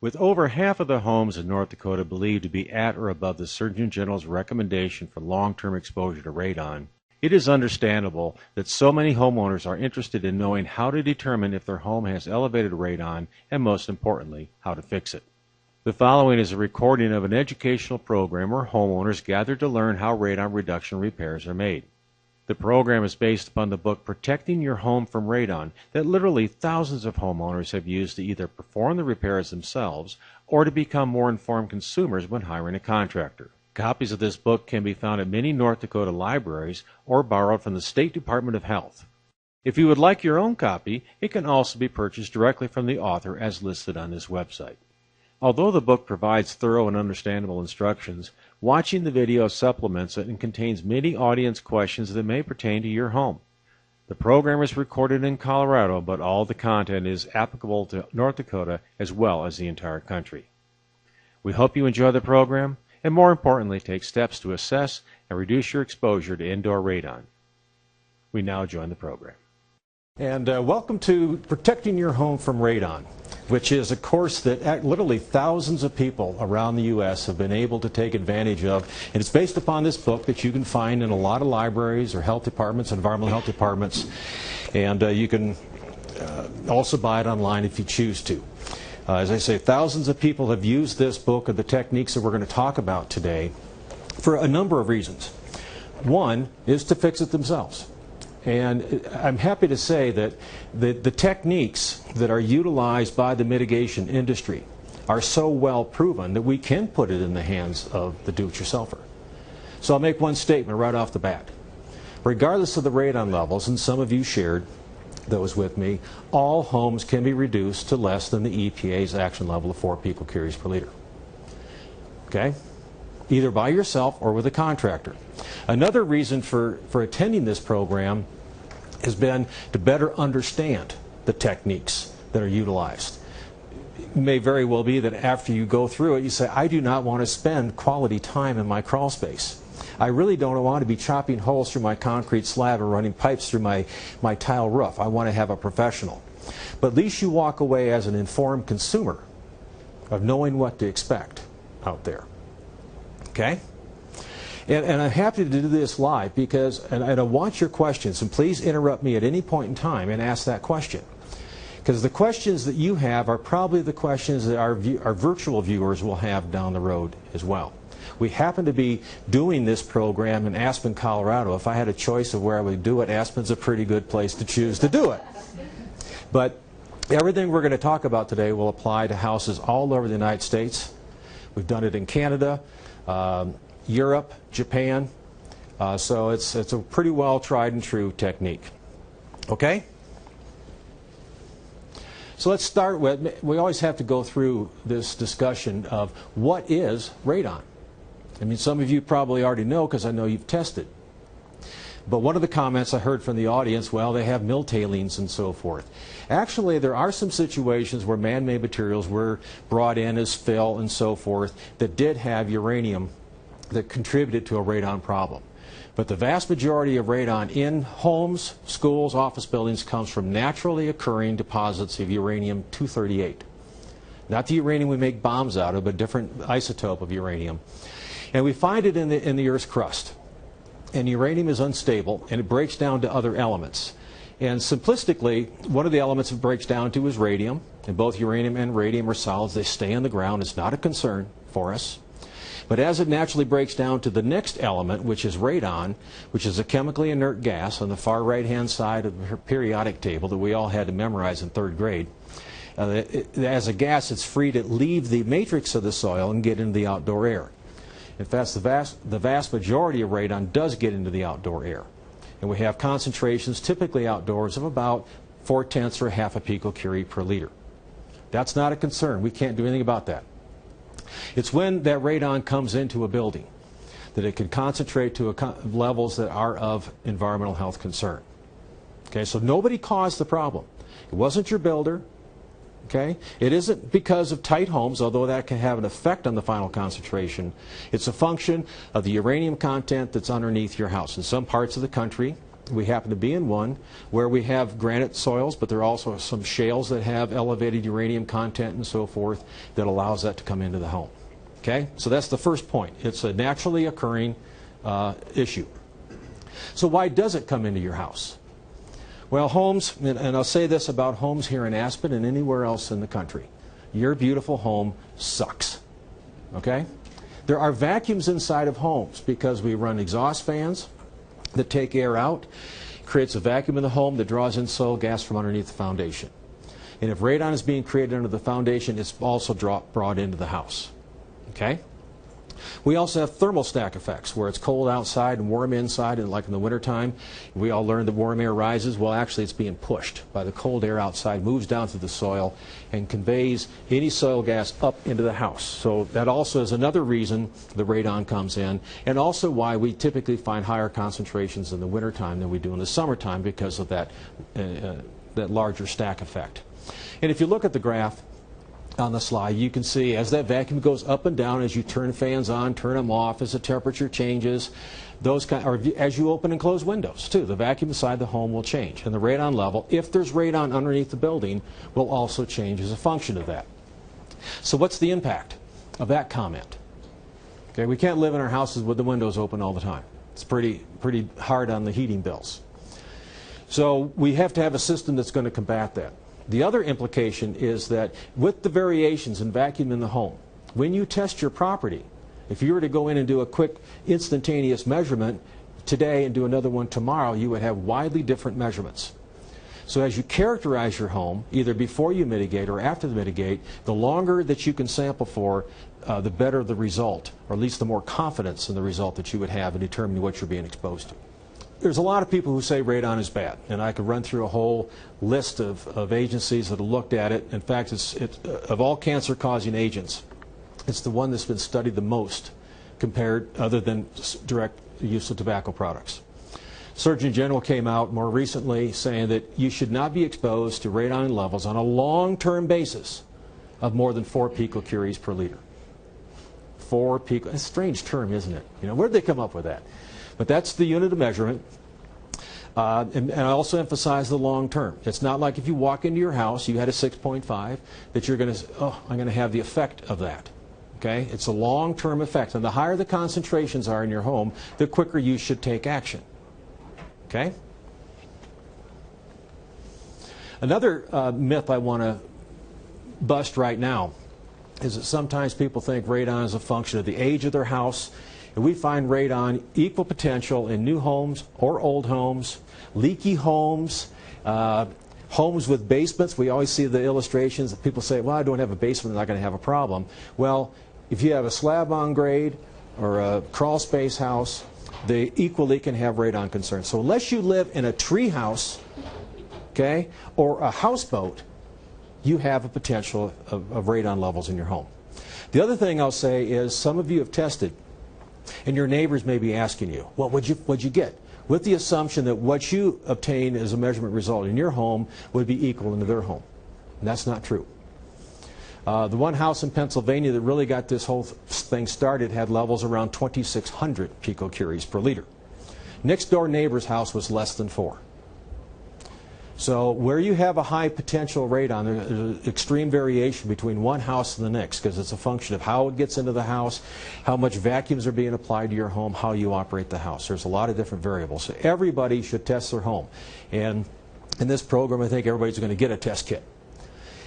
With over half of the homes in North Dakota believed to be at or above the Surgeon General's recommendation for long-term exposure to radon, it is understandable that so many homeowners are interested in knowing how to determine if their home has elevated radon and, most importantly, how to fix it. The following is a recording of an educational program where homeowners gathered to learn how radon reduction repairs are made. The program is based upon the book Protecting Your Home from Radon that literally thousands of homeowners have used to either perform the repairs themselves or to become more informed consumers when hiring a contractor. Copies of this book can be found at many North Dakota libraries or borrowed from the State Department of Health. If you would like your own copy, it can also be purchased directly from the author as listed on this website. Although the book provides thorough and understandable instructions, watching the video supplements it and contains many audience questions that may pertain to your home. The program is recorded in Colorado, but all the content is applicable to North Dakota as well as the entire country. We hope you enjoy the program and, more importantly, take steps to assess and reduce your exposure to indoor radon. We now join the program. And welcome to Protecting Your Home from Radon, which is a course that literally thousands of people around the U.S. have been able to take advantage of. And it's based upon this book that you can find in a lot of libraries or health departments, environmental health departments. And you can also buy it online if you choose to. As I say, thousands of people have used this book of the techniques that we're going to talk about today for a number of reasons. One is to fix it themselves. And I'm happy to say that the techniques that are utilized by the mitigation industry are so well proven that we can put it in the hands of the do-it-yourselfer. So I'll make one statement right off the bat. Regardless of the radon levels, and some of you shared those with me, all homes can be reduced to less than the EPA's action level of 4 picocuries per liter. Okay? Either by yourself or with a contractor. Another reason for attending this program has been to better understand the techniques that are utilized. It may very well be that after you go through it, you say, I do not want to spend quality time in my crawl space. I really don't want to be chopping holes through my concrete slab or running pipes through my tile roof. I want to have a professional. But at least you walk away as an informed consumer of knowing what to expect out there. Okay? And I'm happy to do this live because, and I want your questions, and please interrupt me at any point in time and ask that question. Because the questions that you have are probably the questions that our virtual viewers will have down the road as well. We happen to be doing this program in Aspen, Colorado. If I had a choice of where I would do it, Aspen's a pretty good place to choose to do it. But everything we're going to talk about today will apply to houses all over the United States. We've done it in Canada, Europe, Japan, so it's a pretty well tried and true technique. Okay? So let's start with, we always have to go through this discussion of what is radon. I mean, some of you probably already know because I know you've tested. But one of the comments I heard from the audience, well, they have mill tailings and so forth. Actually, there are some situations where man-made materials were brought in as fill and so forth that did have uranium that contributed to a radon problem. But the vast majority of radon in homes, schools, office buildings comes from naturally occurring deposits of uranium-238. Not the uranium we make bombs out of, but a different isotope of uranium. And we find it in the Earth's crust. And uranium is unstable, and it breaks down to other elements. And simplistically, one of the elements it breaks down to is radium. And both uranium and radium are solids. They stay in the ground. It's not a concern for us. But as it naturally breaks down to the next element, which is radon, which is a chemically inert gas on the far right-hand side of the periodic table that we all had to memorize in 3rd grade, as a gas, it's free to leave the matrix of the soil and get into the outdoor air. In fact, the vast majority of radon does get into the outdoor air. And we have concentrations typically outdoors of about 0.4 or half a picocurie per liter. That's not a concern. We can't do anything about that. It's when that radon comes into a building that it can concentrate to levels that are of environmental health concern. Okay, so nobody caused the problem. It wasn't your builder. Okay? It isn't because of tight homes, although that can have an effect on the final concentration. It's a function of the uranium content that's underneath your house. In some parts of the country, We happen to be in one where we have granite soils, but there are also some shales that have elevated uranium content and so forth that allows that to come into the home. Okay, so that's the first point. It's a naturally occurring issue. So why does it come into your house? Well, homes, and I'll say this about homes here in Aspen and anywhere else in the country, your beautiful home sucks. Okay? There are vacuums inside of homes because we run exhaust fans that take air out, creates a vacuum in the home that draws in soil gas from underneath the foundation. And if radon is being created under the foundation, it's also brought into the house. Okay? We also have thermal stack effects where it's cold outside and warm inside, and like in the wintertime, we all learned that warm air rises. Well, actually it's being pushed by the cold air outside, moves down through the soil and conveys any soil gas up into the house. So that also is another reason the radon comes in, and also why we typically find higher concentrations in the wintertime than we do in the summertime because of that larger stack effect. And if you look at the graph on the slide, you can see as that vacuum goes up and down, as you turn fans on, turn them off, as the temperature changes, or as you open and close windows too, the vacuum inside the home will change. And the radon level, if there's radon underneath the building, will also change as a function of that. So what's the impact of that comment? Okay, we can't live in our houses with the windows open all the time. It's pretty hard on the heating bills. So we have to have a system that's going to combat that. The other implication is that with the variations in vacuum in the home, when you test your property, if you were to go in and do a quick instantaneous measurement today and do another one tomorrow, you would have widely different measurements. So as you characterize your home, either before you mitigate or after the mitigate, the longer that you can sample for, the better the result, or at least the more confidence in the result that you would have in determining what you're being exposed to. There's a lot of people who say radon is bad, and I could run through a whole list of agencies that have looked at it. In fact, of all cancer-causing agents, it's the one that's been studied the most compared, other than direct use of tobacco products. Surgeon General came out more recently saying that you should not be exposed to radon levels on a long-term basis of more than 4 picocuries per liter. 4 pico, a strange term, isn't it? You know, where did they come up with that? But that's the unit of measurement. And I also emphasize the long term. It's not like if you walk into your house, you had a 6.5, that you're going to, I'm going to have the effect of that. Okay? It's a long-term effect. And the higher the concentrations are in your home, the quicker you should take action. Okay? Another myth I want to bust right now is that sometimes people think radon is a function of the age of their house. And we find radon equal potential in new homes or old homes, leaky homes, homes with basements. We always see the illustrations that people say, well, I don't have a basement, I'm not going to have a problem. Well, if you have a slab on grade or a crawl space house, they equally can have radon concerns. So unless you live in a tree house, okay, or a houseboat, you have a potential of radon levels in your home. The other thing I'll say is some of you have tested, and your neighbors may be asking you, well, what'd you get? With the assumption that what you obtain as a measurement result in your home would be equal into their home. And that's not true. The one house in Pennsylvania that really got this whole thing started had levels around 2,600 picocuries per liter. Next door neighbor's house was less than 4. So where you have a high potential radon, there's extreme variation between one house and the next because it's a function of how it gets into the house, how much vacuums are being applied to your home, how you operate the house. There's a lot of different variables. So everybody should test their home. And in this program, I think everybody's going to get a test kit.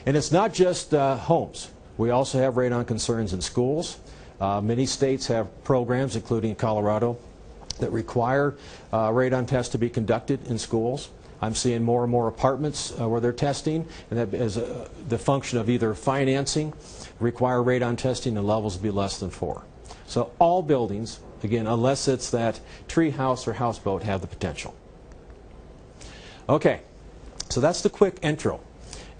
And it's not just homes. We also have radon concerns in schools. Many states have programs, including Colorado, that require radon tests to be conducted in schools. I'm seeing more and more apartments where they're testing, and that is the function of either financing, require radon testing, and levels be less than 4. So all buildings, again, unless it's that tree house or houseboat, have the potential. Okay, so that's the quick intro.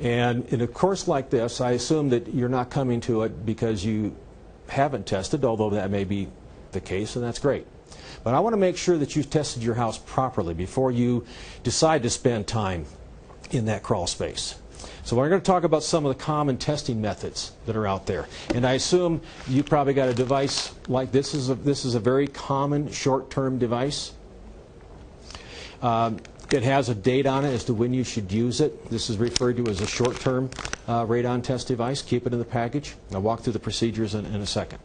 And in a course like this, I assume that you're not coming to it because you haven't tested, although that may be the case, and that's great. But I want to make sure that you've tested your house properly before you decide to spend time in that crawl space. So we're going to talk about some of the common testing methods that are out there. And I assume you probably got a device like this. This is a very common short-term device. It has a date on it as to when you should use it. This is referred to as a short-term radon test device. Keep it in the package. I'll walk through the procedures in a second.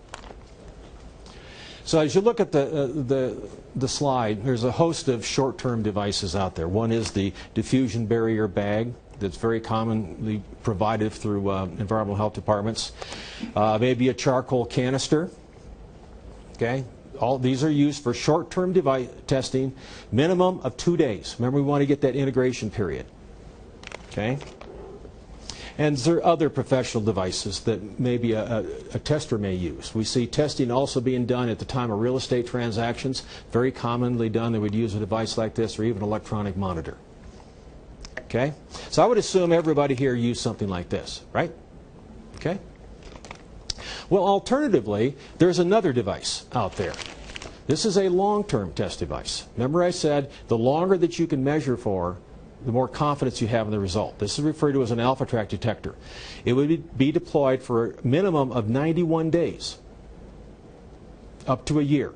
So as you look at the slide, there's a host of short-term devices out there. One is the diffusion barrier bag that's very commonly provided through environmental health departments. Maybe a charcoal canister. Okay. All these are used for short-term device testing, minimum of 2 days. Remember, we want to get that integration period. Okay? And there are other professional devices that maybe a tester may use. We see testing also being done at the time of real estate transactions. Very commonly done. They would use a device like this or even electronic monitor. Okay? So I would assume everybody here used something like this, right? Okay? Well, alternatively, there's another device out there. This is a long-term test device. Remember I said the longer that you can measure for, the more confidence you have in the result. This is referred to as an alpha track detector. It would be deployed for a minimum of 91 days, up to a year.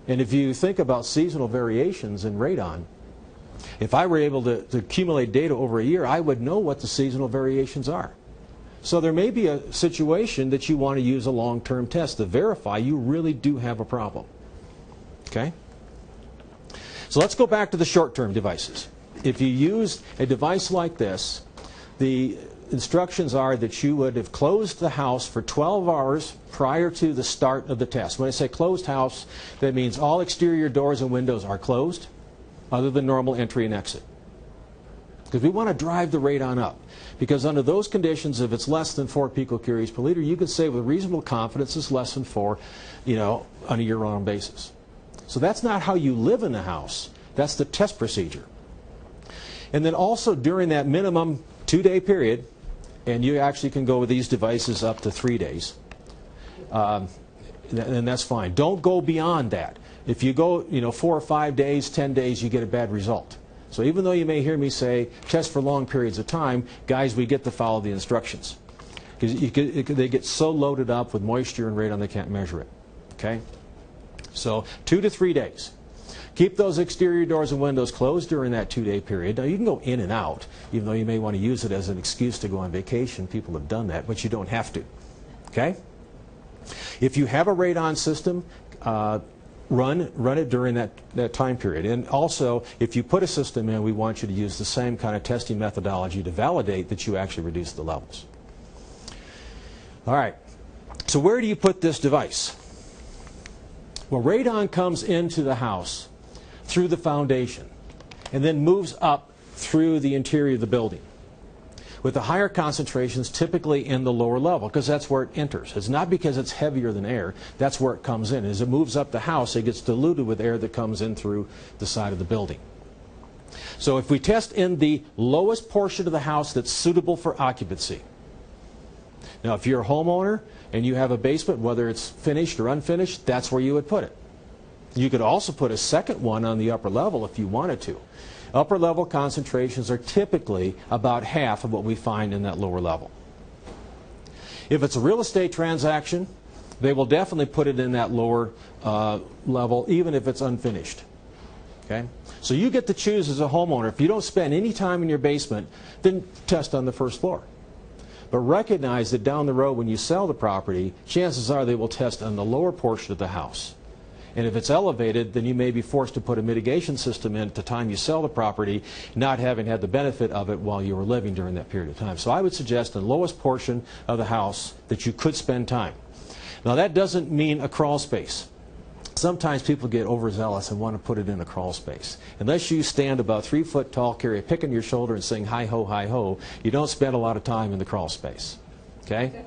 And if you think about seasonal variations in radon, if I were able to accumulate data over a year, I would know what the seasonal variations are. So there may be a situation that you want to use a long-term test to verify you really do have a problem. Okay? So let's go back to the short-term devices. If you use a device like this, the instructions are that you would have closed the house for 12 hours prior to the start of the test. When I say closed house, that means all exterior doors and windows are closed, other than normal entry and exit. Because we want to drive the radon up. Because under those conditions, if it's less than 4 picocuries per liter, you can say with reasonable confidence it's less than 4, on a year-round basis. So that's not how you live in the house. That's the test procedure. And then also during that minimum 2-day period, and you actually can go with these devices up to 3 days, and that's fine. Don't go beyond that. If you go 4 or 5 days, 10 days, you get a bad result. So even though you may hear me say test for long periods of time, guys, we get to follow the instructions. Because they get so loaded up with moisture and radon they can't measure it. Okay? So 2 to 3 days. Keep those exterior doors and windows closed during that 2-day period. Now you can go in and out, even though you may want to use it as an excuse to go on vacation. People have done that, but you don't have to. Okay? If you have a radon system, run it during that time period. And also, if you put a system in, we want you to use the same kind of testing methodology to validate that you actually reduce the levels. All right. So where do you put this device? Well, radon comes into the house through the foundation and then moves up through the interior of the building, with the higher concentrations typically in the lower level, because that's where it enters. It's not because it's heavier than air. That's where it comes in. As it moves up the house, it gets diluted with air that comes in through the side of the building. So if we test in the lowest portion of the house that's suitable for occupancy. Now, if you're a homeowner and you have a basement, whether it's finished or unfinished, that's where you would put it. You could also put a second one on the upper level if you wanted to. Upper level concentrations are typically about half of what we find in that lower level. If it's a real estate transaction, they will definitely put it in that lower level, even if it's unfinished. Okay? So you get to choose as a homeowner. If you don't spend any time in your basement, then test on the first floor. But recognize that down the road when you sell the property, chances are they will test on the lower portion of the house. And if it's elevated, then you may be forced to put a mitigation system in at the time you sell the property, not having had the benefit of it while you were living during that period of time. So I would suggest the lowest portion of the house that you could spend time. Now that doesn't mean a crawl space. Sometimes people get overzealous and want to put it in a crawl space. Unless you stand about 3 foot tall, carry a pick on your shoulder and sing hi ho, you don't spend a lot of time in the crawl space. Okay?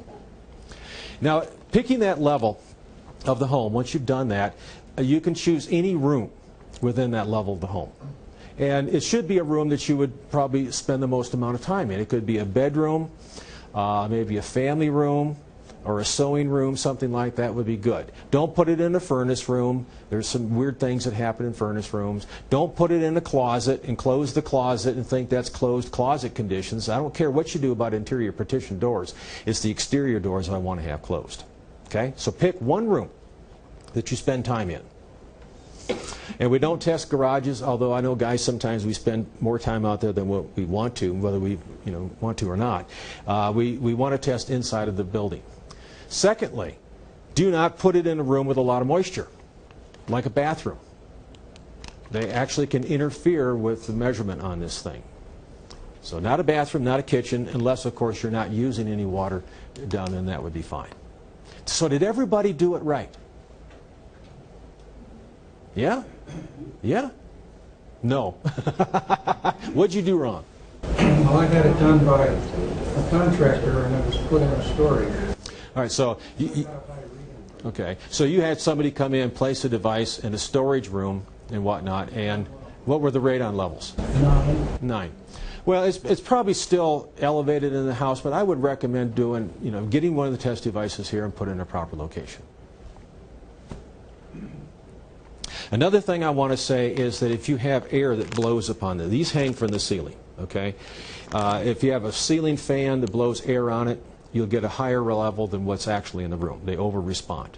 Now, picking that level of the home, once you've done that, you can choose any room within that level of the home. And it should be a room that you would probably spend the most amount of time in. It could be a bedroom, maybe a family room, or a sewing room, something like that would be good. Don't put it in a furnace room. There's some weird things that happen in furnace rooms. Don't put it in a closet and close the closet and think that's closed closet conditions. I don't care what you do about interior partition doors. It's the exterior doors I want to have closed. Okay? So pick one room that you spend time in. And we don't test garages, although I know, guys, sometimes we spend more time out there than what we want to, whether we want to or not. We want to test inside of the building. Secondly, do not put it in a room with a lot of moisture, like a bathroom. They actually can interfere with the measurement on this thing. So not a bathroom, not a kitchen, unless, of course, you're not using any water down there, and that would be fine. So did everybody do it right? Yeah? Yeah? No. What'd you do wrong? Well, I had it done by a contractor, and it was put in storage. All right, so okay, so you had somebody come in, place a device in a storage room and whatnot, and what were the radon levels? 9. Well, it's probably still elevated in the house, but I would recommend getting one of the test devices here and put it in a proper location. Another thing I want to say is that if you have air that blows upon them, these hang from the ceiling, okay? If you have a ceiling fan that blows air on it, you'll get a higher level than what's actually in the room. They over-respond.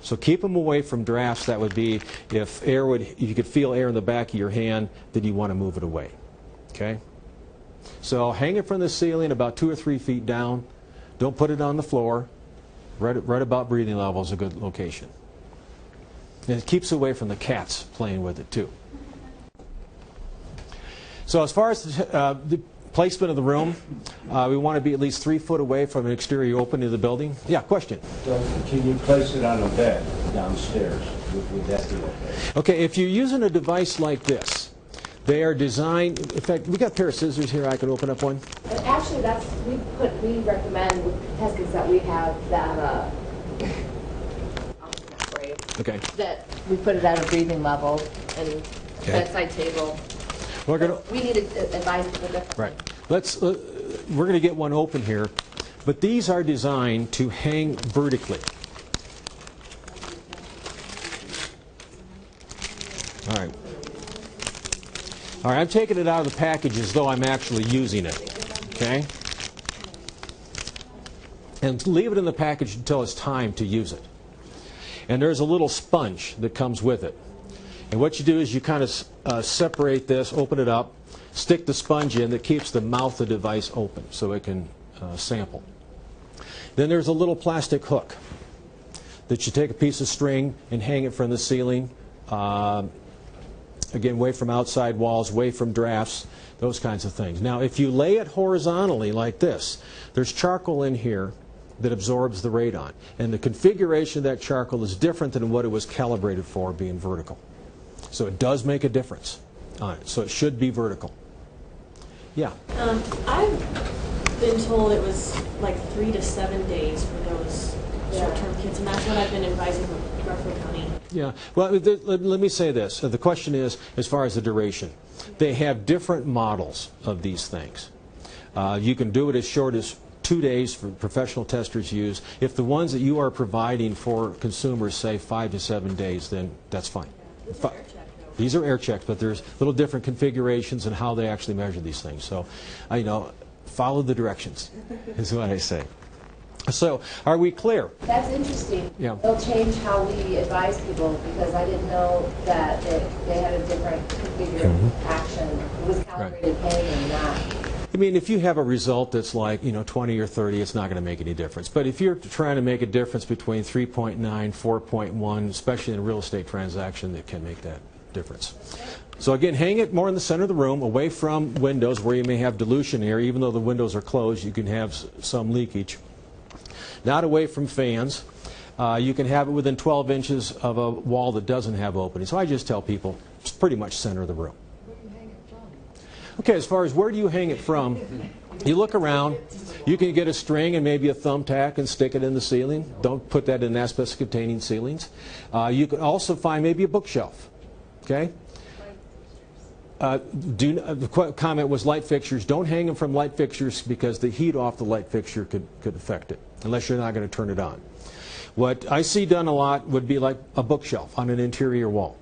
So keep them away from drafts. That would be if you could feel air in the back of your hand, then you want to move it away, okay? So hang it from the ceiling about 2 or 3 feet down. Don't put it on the floor. Right about breathing level is a good location. And it keeps away from the cats playing with it too. So as far as the placement of the room, we want to be at least 3 foot away from an exterior opening of the building. Yeah, question? So can you place it on a bed downstairs? Would that be okay? Okay, if you're using a device like this, they are designed, in fact, we got a pair of scissors here, I can open up one. Actually, we recommend with test kits that we have that, Okay. that we put it at a breathing level and bedside table. We need to advise people differently. Right. We're going to get one open here, but these are designed to hang vertically. All right. All right, I'm taking it out of the package as though I'm actually using it. Okay? And leave it in the package until it's time to use it. And there's a little sponge that comes with it. And what you do is you kind of separate this, open it up, stick the sponge in that keeps the mouth of the device open so it can sample. Then there's a little plastic hook that you take a piece of string and hang it from the ceiling. Again, away from outside walls, away from drafts, those kinds of things. Now, if you lay it horizontally like this, there's charcoal in here that absorbs the radon. And the configuration of that charcoal is different than what it was calibrated for, being vertical. So it does make a difference on it. So it should be vertical. Yeah? I've been told it was like 3 to 7 days for those short-term kits, and that's what I've been advising Garfield County. Yeah. Well, let me say this. The question is, as far as the duration, they have different models of these things. You can do it as short as 2 days for professional testers use. If the ones that you are providing for consumers say 5 to 7 days, then that's fine. These are air checks, but there's little different configurations and how they actually measure these things. So, follow the directions is what I say. So, are we clear? That's interesting. Yeah. They'll change how we advise people because I didn't know that they had a different configured action. It was calibrated pain and not. I mean, if you have a result that's like, 20 or 30, it's not going to make any difference. But if you're trying to make a difference between 3.9, 4.1, especially in a real estate transaction, that can make that difference. So again, hang it more in the center of the room, away from windows where you may have dilution air. Even though the windows are closed, you can have some leakage. Not away from fans. You can have it within 12 inches of a wall that doesn't have opening. So I just tell people, it's pretty much center of the room. Okay, as far as where do you hang it from, you look around. You can get a string and maybe a thumbtack and stick it in the ceiling. Don't put that in asbestos-containing ceilings. You can also find maybe a bookshelf. Okay? The comment was light fixtures. Don't hang them from light fixtures because the heat off the light fixture could affect it, unless you're not going to turn it on. What I see done a lot would be like a bookshelf on an interior wall.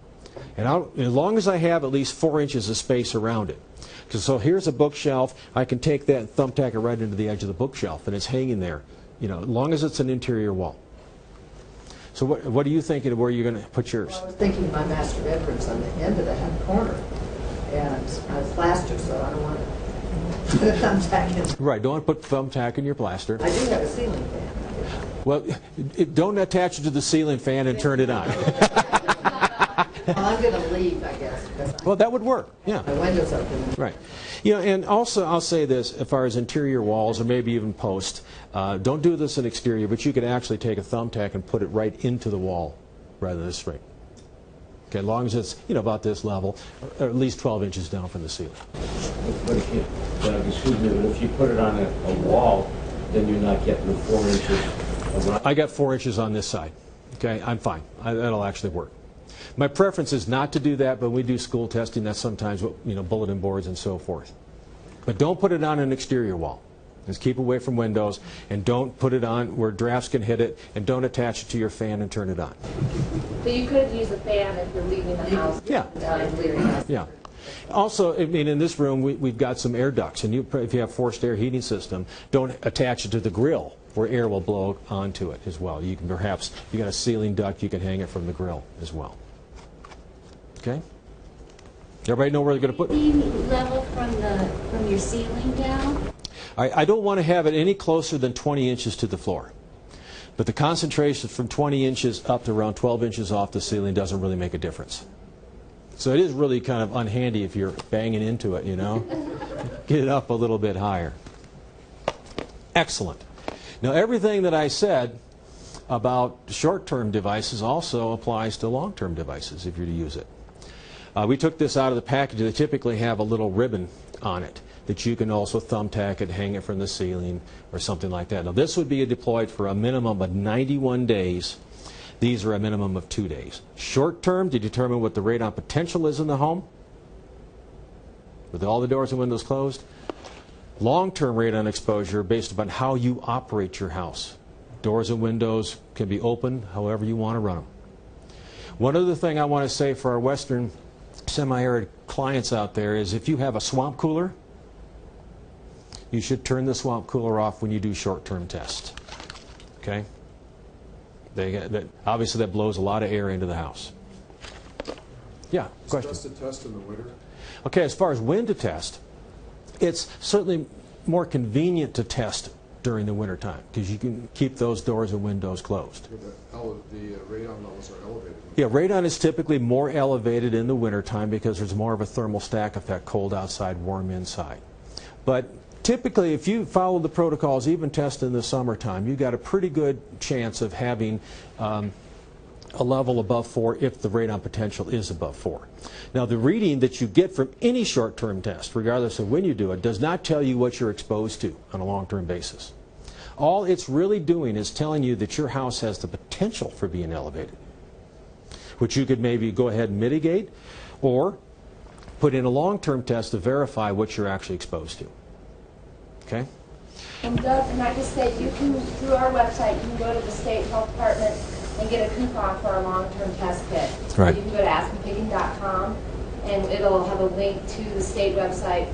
And as long as I have at least 4 inches of space around it. So here's a bookshelf. I can take that and thumbtack it right into the edge of the bookshelf, and it's hanging there, as long as it's an interior wall. So what are you thinking of where you're going to put yours? Well, I was thinking my master bedroom's on the end of that corner, and it's plaster, so I don't want to put a thumbtack in. Right, don't want to put thumbtack in your plaster. I do have a ceiling fan. Well, don't attach it to the ceiling fan and turn it on. Well, I'm going to leave, I guess, because Well, that would work, yeah. my window's open. Right. You know, and also I'll say this, as far as interior walls or maybe even posts, don't do this in exterior, but you could actually take a thumbtack and put it right into the wall rather than straight. Okay, as long as it's, you know, about this level, or at least 12 inches down from the ceiling. But if you, excuse me, but if you put it on a wall, then you're not getting the 4 inches around. I got 4 inches on this side. Okay, I'm fine. That'll actually work. My preference is not to do that, but when we do school testing, that's sometimes what, you know, bulletin boards and so forth. But don't put it on an exterior wall. Just keep away from windows, and don't put it on where drafts can hit it, and don't attach it to your fan and turn it on. So you could use a fan if you're leaving the house. Yeah. Yeah. Also, I mean, in this room, we've got some air ducts, and if you have forced air heating system, don't attach it to the grill where air will blow onto it as well. You can perhaps, if you got a ceiling duct, you can hang it from the grill as well. Okay? Everybody know where they're going to put it? Level from your ceiling down? I don't want to have it any closer than 20 inches to the floor. But the concentration from 20 inches up to around 12 inches off the ceiling doesn't really make a difference. So it is really kind of unhandy if you're banging into it, you know. Get it up a little bit higher. Excellent. Now everything that I said about short-term devices also applies to long-term devices if you're to use it. We took this out of the package. They typically have a little ribbon on it that you can also thumbtack it, hang it from the ceiling, or something like that. Now this would be deployed for a minimum of 91 days. These are a minimum of 2 days. Short-term to determine what the radon potential is in the home, with all the doors and windows closed. Long-term radon exposure based upon how you operate your house. Doors and windows can be open however you want to run them. One other thing I want to say for our western semi-arid clients out there is if you have a swamp cooler, you should turn the swamp cooler off when you do short-term tests. Okay? Obviously that blows a lot of air into the house. Yeah, question? Is dust to test in the winter? Okay, as far as when to test, it's certainly more convenient to test during the winter time because you can keep those doors and windows closed. The radon levels are elevated. Yeah, radon is typically more elevated in the winter time because there's more of a thermal stack effect, cold outside, warm inside. But typically, if you follow the protocols, even test in the summertime, you've got a pretty good chance of having a level above 4 if the radon potential is above 4. Now, the reading that you get from any short-term test, regardless of when you do it, does not tell you what you're exposed to on a long-term basis. All it's really doing is telling you that your house has the potential for being elevated, which you could maybe go ahead and mitigate or put in a long-term test to verify what you're actually exposed to. Okay? And Doug, and I just say, you can, through our website, you can go to the state health department and get a coupon for our long-term test kit. Right. You can go to askandpicking.com, and it'll have a link to the state website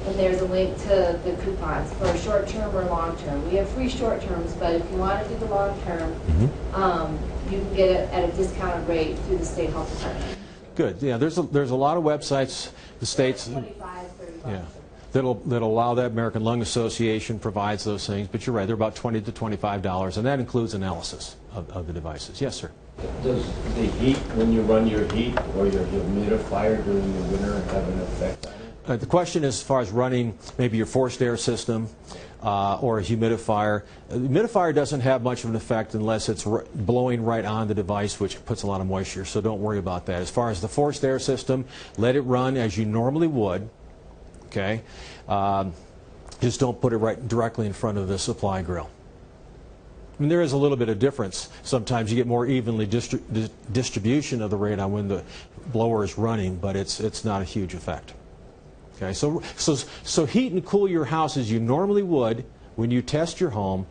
and there's a link to the coupons for short-term or long-term. We have free short-terms, but if you want to do the long-term, you can get it at a discounted rate through the state health department. Good. Yeah, there's a lot of websites, the states. 25, 30 bucks. Yeah. That'll allow that. American Lung Association provides those things, but you're right, they're about $20 to $25, and that includes analysis of the devices. Yes, sir. Does the heat, when you run your heat or your humidifier during the winter, have an effect on it? The question is as far as running maybe your forced air system or a humidifier. The humidifier doesn't have much of an effect unless it's blowing right on the device, which puts a lot of moisture, so don't worry about that. As far as the forced air system, let it run as you normally would. Okay, just don't put it right directly in front of the supply grill. I mean, there is a little bit of difference. Sometimes you get more evenly distribution of the radon when the blower is running, but it's not a huge effect. Okay, so heat and cool your house as you normally would when you test your home.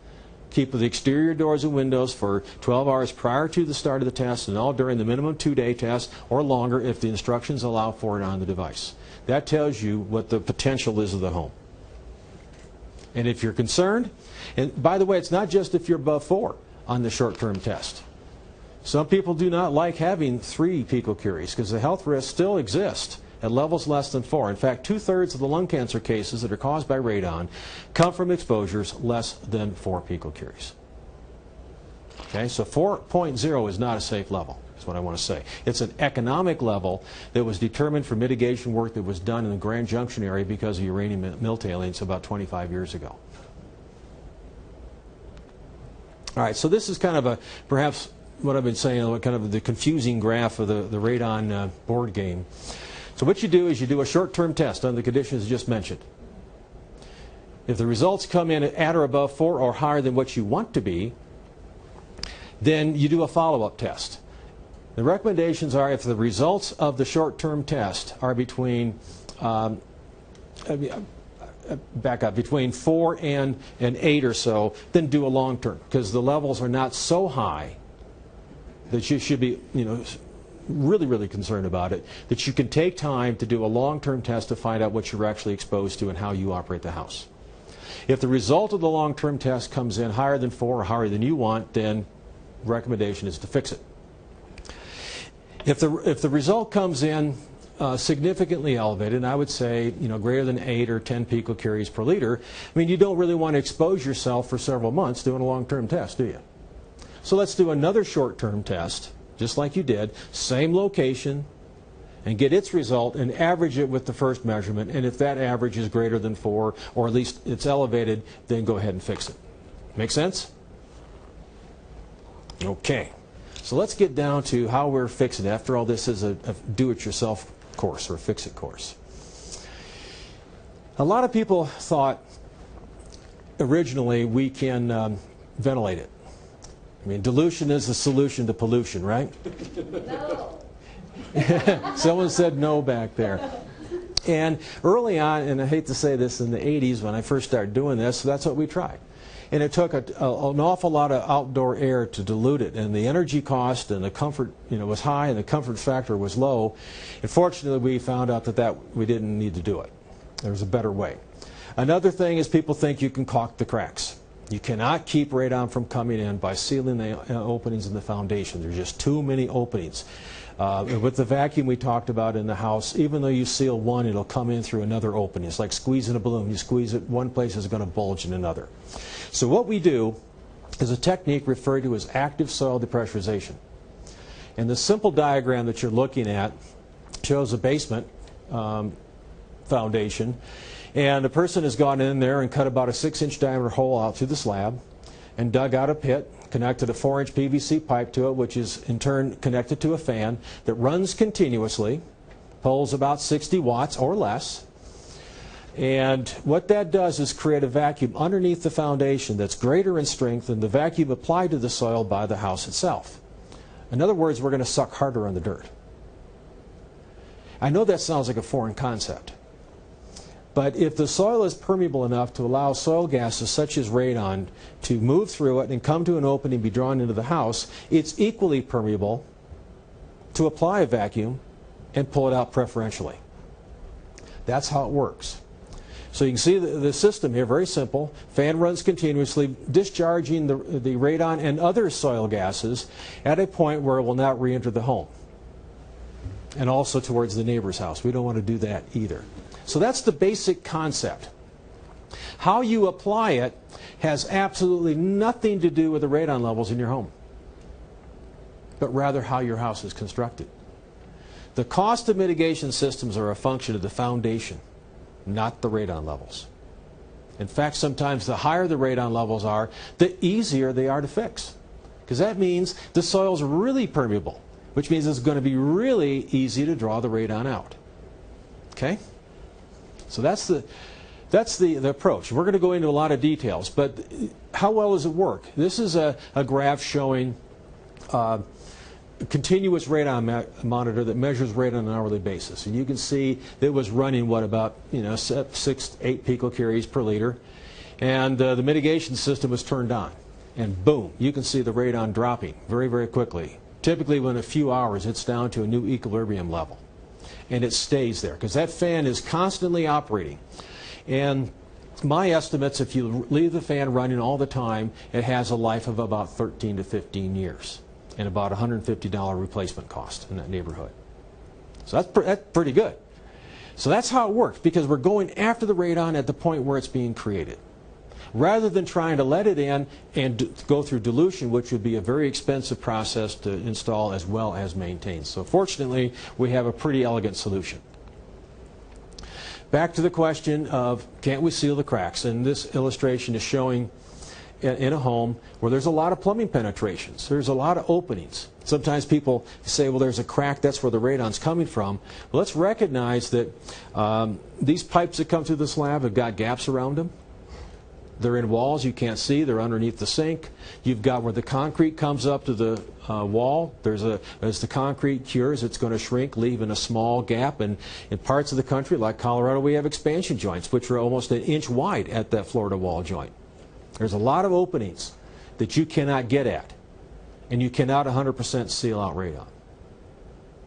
Keep the exterior doors and windows for 12 hours prior to the start of the test and all during the minimum 2-day test or longer if the instructions allow for it on the device. That tells you what the potential is of the home. And if you're concerned, and by the way, it's not just if you're above 4 on the short-term test. Some people do not like having 3 picocuries because the health risks still exist at levels less than 4. In fact, 2/3 of the lung cancer cases that are caused by radon come from exposures less than 4 picocuries. Okay, so 4.0 is not a safe level, is what I want to say. It's an economic level that was determined for mitigation work that was done in the Grand Junction area because of uranium mill tailings about 25 years ago. All right, so this is kind of a, perhaps what I've been saying, kind of the confusing graph of the radon board game. So what you do is you do a short-term test under the conditions just mentioned. If the results come in at or above 4 or higher than what you want to be, then you do a follow-up test. The recommendations are if the results of the short-term test are between, between 4 and 8 or so, then do a long-term, because the levels are not so high that you should be, really concerned about it, that you can take time to do a long-term test to find out what you're actually exposed to and how you operate the house. If the result of the long-term test comes in higher than 4 or higher than you want, then recommendation is to fix it. If the result comes in significantly elevated, and I would say greater than 8 or 10 picocuries per liter, I mean, you don't really want to expose yourself for several months doing a long-term test, do you? So let's do another short-term test, just like you did, same location, and get its result and average it with the first measurement. And if that average is greater than 4, or at least it's elevated, then go ahead and fix it. Make sense? Okay. So let's get down to how we're fixing it. After all, this is a do-it-yourself course or a fix-it course. A lot of people thought originally we can ventilate it. I mean, dilution is the solution to pollution, right? No. Someone said no back there. And early on, and I hate to say this, in the 80s when I first started doing this, that's what we tried. And it took an awful lot of outdoor air to dilute it, and the energy cost and the comfort was high and the comfort factor was low. And fortunately, we found out that we didn't need to do it. There was a better way. Another thing is people think you can caulk the cracks. You cannot keep radon from coming in by sealing the openings in the foundation. There's just too many openings. With the vacuum we talked about in the house, even though you seal one, it'll come in through another opening. It's like squeezing a balloon. You squeeze it, one place is going to bulge in another. So what we do is a technique referred to as active soil depressurization. And the simple diagram that you're looking at shows a basement foundation. And a person has gone in there and cut about a 6-inch diameter hole out through the slab and dug out a pit, connected a 4-inch PVC pipe to it, which is in turn connected to a fan that runs continuously, pulls about 60 watts or less. And what that does is create a vacuum underneath the foundation that's greater in strength than the vacuum applied to the soil by the house itself. In other words, we're going to suck harder on the dirt. I know that sounds like a foreign concept. But if the soil is permeable enough to allow soil gases such as radon to move through it and come to an opening and be drawn into the house, it's equally permeable to apply a vacuum and pull it out preferentially. That's how it works. So you can see the system here, very simple. Fan runs continuously, discharging the radon and other soil gases at a point where it will not re-enter the home. And also towards the neighbor's house. We don't want to do that either. So that's the basic concept. How you apply it has absolutely nothing to do with the radon levels in your home, but rather how your house is constructed. The cost of mitigation systems are a function of the foundation, not the radon levels. In fact, sometimes the higher the radon levels are, the easier they are to fix. Because that means the soil's really permeable, which means it's going to be really easy to draw the radon out. Okay? So that's the approach. We're going to go into a lot of details, but how well does it work? This is a graph showing a continuous radon monitor that measures radon on an hourly basis. And you can see it was running, about 6 to 8 picocuries per liter. And the mitigation system was turned on. And boom, you can see the radon dropping very, very quickly. Typically within a few hours, it's down to a new equilibrium level. And it stays there because that fan is constantly operating. And my estimates, if you leave the fan running all the time, it has a life of about 13 to 15 years. and about $150 replacement cost in that neighborhood. So that's pretty good. So that's how it works, because we're going after the radon at the point where it's being created, rather than trying to let it in and go through dilution, which would be a very expensive process to install as well as maintain. So fortunately, we have a pretty elegant solution. Back to the question of, can't we seal the cracks? And this illustration is showing in a home where there's a lot of plumbing penetrations. There's a lot of openings. Sometimes people say, well, there's a crack, that's where the radon's coming from. Well, let's recognize that these pipes that come through the slab have got gaps around them. They're in walls you can't see. They're underneath the sink. You've got where the concrete comes up to the wall. As the concrete cures, it's going to shrink, leaving a small gap. And in parts of the country, like Colorado, we have expansion joints, which are almost an inch wide at that Florida wall joint. There's a lot of openings that you cannot get at, and you cannot 100% seal out radon.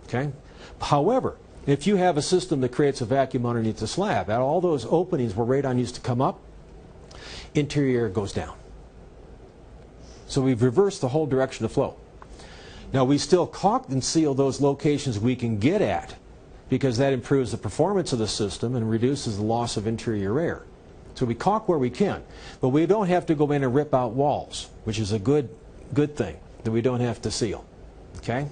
Okay? However, if you have a system that creates a vacuum underneath the slab, at all those openings where radon used to come up, interior air goes down. So we've reversed the whole direction of flow. Now we still caulk and seal those locations we can get at, because that improves the performance of the system and reduces the loss of interior air. So we caulk where we can, but we don't have to go in and rip out walls, which is a good thing that we don't have to seal. Okay?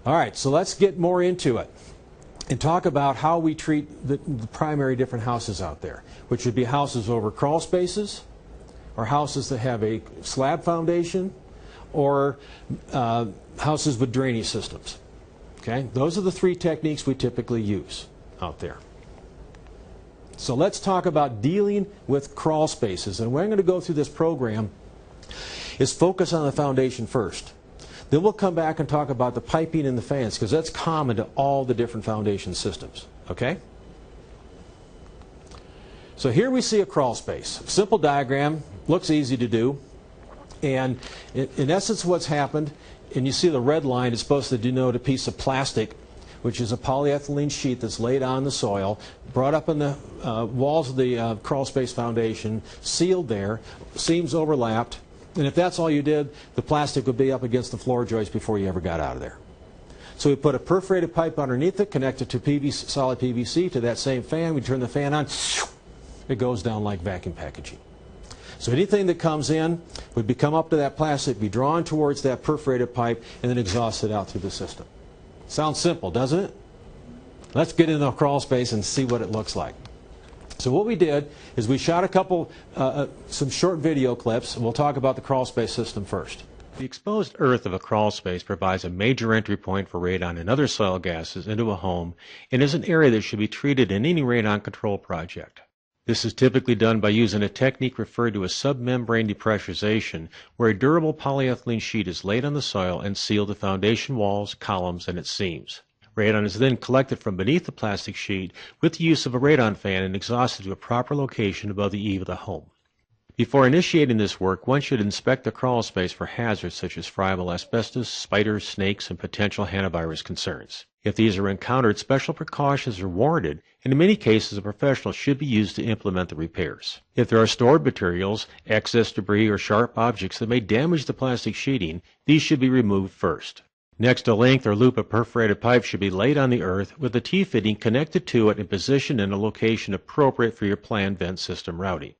All right, so let's get more into it and talk about how we treat the primary different houses out there, which would be houses over crawl spaces, or houses that have a slab foundation, or houses with drainage systems. Okay? Those are the three techniques we typically use out there. So let's talk about dealing with crawl spaces. And what I'm going to go through this program is focus on the foundation first. Then we'll come back and talk about the piping and the fans, because that's common to all the different foundation systems. Okay? So here we see a crawl space. Simple diagram, looks easy to do. And in essence what's happened, and you see the red line is supposed to denote a piece of plastic, which is a polyethylene sheet that's laid on the soil, brought up in the walls of the crawl space foundation, sealed there, seams overlapped, and if that's all you did, the plastic would be up against the floor joist before you ever got out of there. So we put a perforated pipe underneath it, connected to solid PVC to that same fan. We turn the fan on, it goes down like vacuum packaging. So anything that comes in would come up to that plastic, be drawn towards that perforated pipe, and then exhausted out through the system. Sounds simple, doesn't it? Let's get into the crawl space and see what it looks like. So what we did is we shot some short video clips, and we'll talk about the crawl space system first. The exposed earth of a crawl space provides a major entry point for radon and other soil gases into a home, and is an area that should be treated in any radon control project. This is typically done by using a technique referred to as submembrane depressurization, where a durable polyethylene sheet is laid on the soil and sealed the foundation walls, columns, and its seams. Radon is then collected from beneath the plastic sheet with the use of a radon fan and exhausted to a proper location above the eave of the home. Before initiating this work, one should inspect the crawl space for hazards such as friable asbestos, spiders, snakes, and potential hantavirus concerns. If these are encountered, special precautions are warranted, and in many cases a professional should be used to implement the repairs. If there are stored materials, excess debris, or sharp objects that may damage the plastic sheeting, these should be removed first. Next, a length or loop of perforated pipe should be laid on the earth with the T-fitting connected to it and positioned in a location appropriate for your planned vent system routing.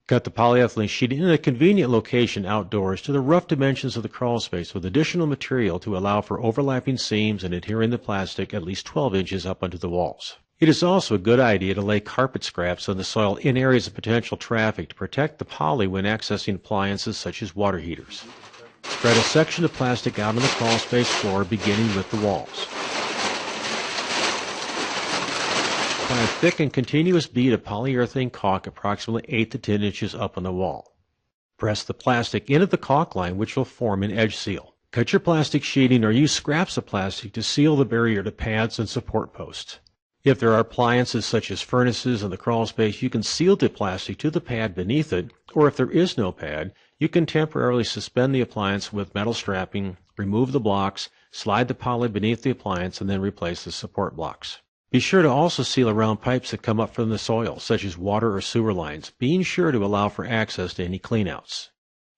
Cut the polyethylene sheeting in a convenient location outdoors to the rough dimensions of the crawl space with additional material to allow for overlapping seams and adhering the plastic at least 12 inches up onto the walls. It is also a good idea to lay carpet scraps on the soil in areas of potential traffic to protect the poly when accessing appliances such as water heaters. Spread a section of plastic out on the crawl space floor beginning with the walls. Apply a thick and continuous bead of polyurethane caulk approximately 8 to 10 inches up on the wall. Press the plastic into the caulk line, which will form an edge seal. Cut your plastic sheeting or use scraps of plastic to seal the barrier to pads and support posts. If there are appliances such as furnaces in the crawl space, you can seal the plastic to the pad beneath it, or if there is no pad, you can temporarily suspend the appliance with metal strapping, remove the blocks, slide the poly beneath the appliance, and then replace the support blocks. Be sure to also seal around pipes that come up from the soil, such as water or sewer lines, being sure to allow for access to any cleanouts.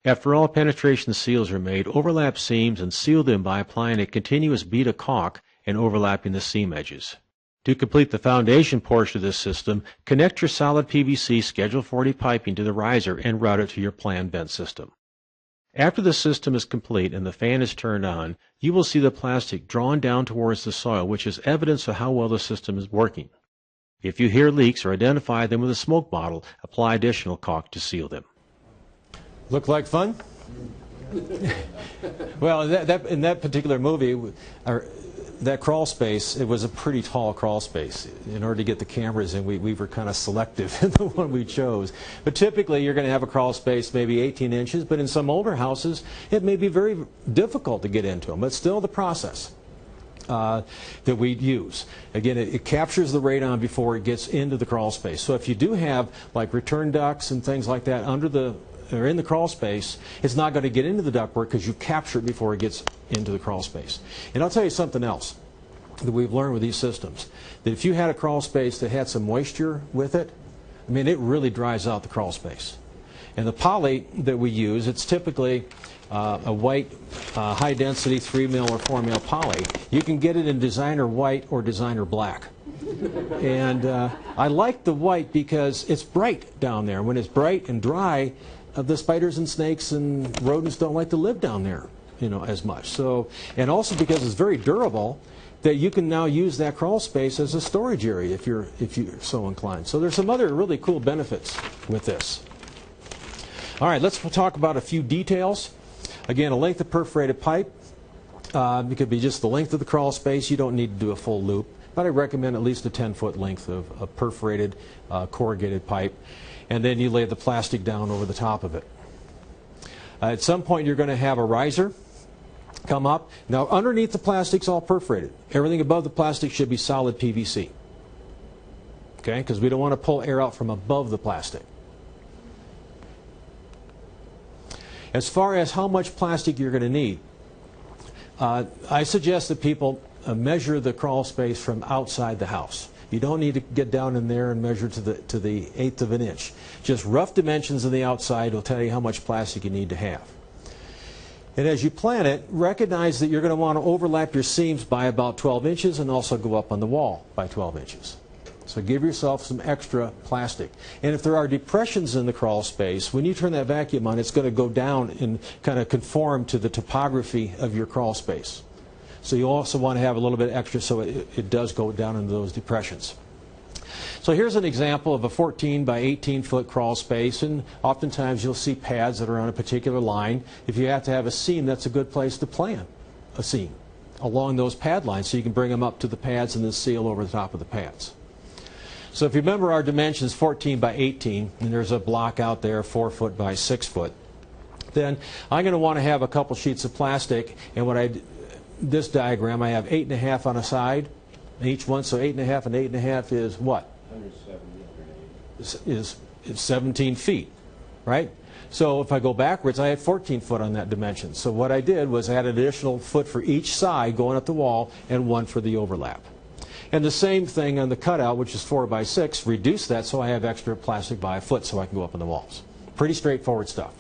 After all penetration seals are made, overlap seams and seal them by applying a continuous bead of caulk and overlapping the seam edges. To complete the foundation portion of this system, connect your solid PVC Schedule 40 piping to the riser and route it to your planned vent system. After the system is complete and the fan is turned on, you will see the plastic drawn down towards the soil, which is evidence of how well the system is working. If you hear leaks or identify them with a smoke bottle, apply additional caulk to seal them. Look like fun? Well, in that particular movie, that crawl space, it was a pretty tall crawl space. In order to get the cameras in, we were kind of selective in the one we chose. But typically, you're going to have a crawl space maybe 18 inches, but in some older houses, it may be very difficult to get into them. But still the process that we use. Again, it captures the radon before it gets into the crawl space. So if you do have like return ducts and things like that or in the crawl space, it's not going to get into the ductwork because you capture it before it gets into the crawl space. And I'll tell you something else that we've learned with these systems, that if you had a crawl space that had some moisture with it, I mean, it really dries out the crawl space. And the poly that we use, it's typically a white high density 3 mil or 4 mil poly. You can get it in designer white or designer black. And I like the white because it's bright down there. When it's bright and dry, the spiders and snakes and rodents don't like to live down there, as much. So, and also because it's very durable, that you can now use that crawl space as a storage area if you're so inclined. So there's some other really cool benefits with this. All right, let's talk about a few details. Again, a length of perforated pipe. It could be just the length of the crawl space. You don't need to do a full loop, but I recommend at least a 10-foot length of perforated corrugated pipe. And then you lay the plastic down over the top of it. At some point, you're going to have a riser come up. Now, underneath the plastic's all perforated. Everything above the plastic should be solid PVC. Okay? Because we don't want to pull air out from above the plastic. As far as how much plastic you're going to need, I suggest that people measure the crawl space from outside the house. You don't need to get down in there and measure to the 1/8 of an inch. Just rough dimensions on the outside will tell you how much plastic you need to have. And as you plan it, recognize that you're going to want to overlap your seams by about 12 inches and also go up on the wall by 12 inches. So give yourself some extra plastic. And if there are depressions in the crawl space, when you turn that vacuum on, it's going to go down and kind of conform to the topography of your crawl space. So you also want to have a little bit extra so it does go down into those depressions. So here's an example of a 14 by 18 foot crawl space, and oftentimes you'll see pads that are on a particular line. If you have to have a seam, that's a good place to plan a seam along those pad lines so you can bring them up to the pads and then seal over the top of the pads. So if you remember our dimensions 14 by 18, and there's a block out there 4 foot by 6 foot, then I'm going to want to have a couple sheets of plastic, and this diagram, I have 8.5 on a side, each one, so 8.5 and 8.5 is what? 170. Is 17 feet, right? So if I go backwards, I had 14 foot on that dimension. So what I did was add an additional foot for each side going up the wall and 1 for the overlap. And the same thing on the cutout, which is 4 by 6, reduce that so I have extra plastic by a foot so I can go up on the walls. Pretty straightforward stuff.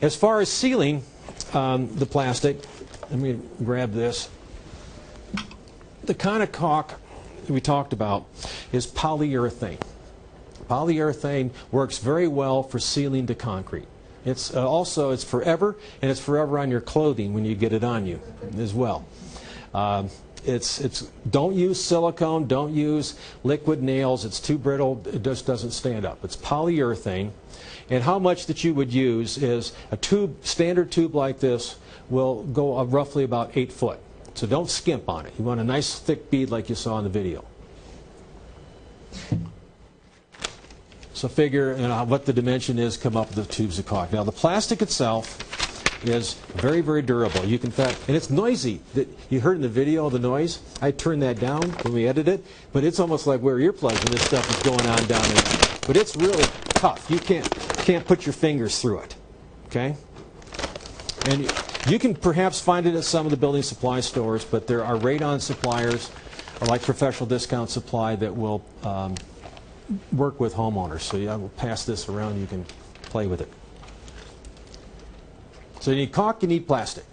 As far as sealing the plastic, let me grab this. The kind of caulk we talked about is polyurethane. Polyurethane works very well for sealing to concrete. It's also, it's forever, and it's forever on your clothing when you get it on you as well. Don't use silicone, don't use liquid nails. It's too brittle, it just doesn't stand up. It's polyurethane. And how much that you would use is a tube, standard tube like this will go roughly about 8 foot. So don't skimp on it. You want a nice thick bead like you saw in the video. So figure what the dimension is, come up with the tubes of caulk. Now the plastic itself is very, very durable. You can and it's noisy. You heard in the video the noise. I turned that down when we edited it, but it's almost like wear earplugs when this stuff is going on down there. But it's really tough. You can't put your fingers through it. Okay? And you can perhaps find it at some of the building supply stores, but there are radon suppliers, or like Professional Discount Supply, that will work with homeowners. So I will pass this around. You can play with it. So you need caulk, you need plastic.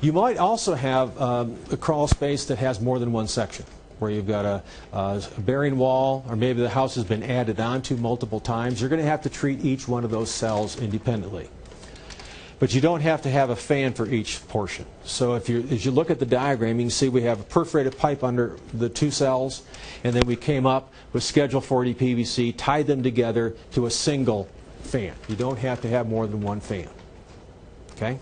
You might also have a crawl space that has more than one section, where you've got a bearing wall, or maybe the house has been added onto multiple times. You're going to have to treat each one of those cells independently. But you don't have to have a fan for each portion. So as you look at the diagram, you can see we have a perforated pipe under the two cells, and then we came up with Schedule 40 PVC, tied them together to a single fan. You don't have to have more than one fan. Okay?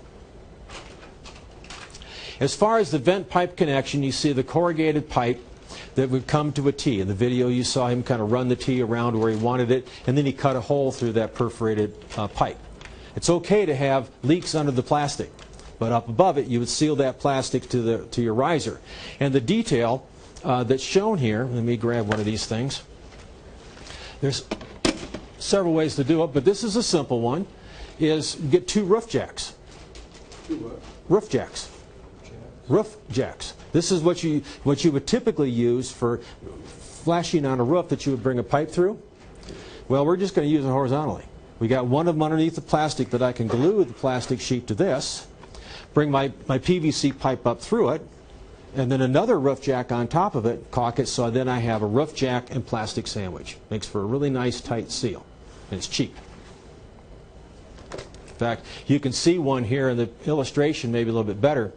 As far as the vent pipe connection, you see the corrugated pipe that would come to a T. In the video, you saw him kind of run the T around where he wanted it, and then he cut a hole through that perforated pipe. It's okay to have leaks under the plastic, but up above it, you would seal that plastic to your riser. And the detail that's shown here, let me grab one of these things. There's several ways to do it, but this is a simple one, is get two roof jacks. Two what? Roof jacks. Roof jacks. This is what you would typically use for flashing on a roof that you would bring a pipe through. Well, we're just going to use it horizontally. We got one of them underneath the plastic that I can glue the plastic sheet to this, bring my PVC pipe up through it, and then another roof jack on top of it, caulk it, so then I have a roof jack and plastic sandwich. Makes for a really nice tight seal, and it's cheap. In fact, you can see one here in the illustration, maybe a little bit better,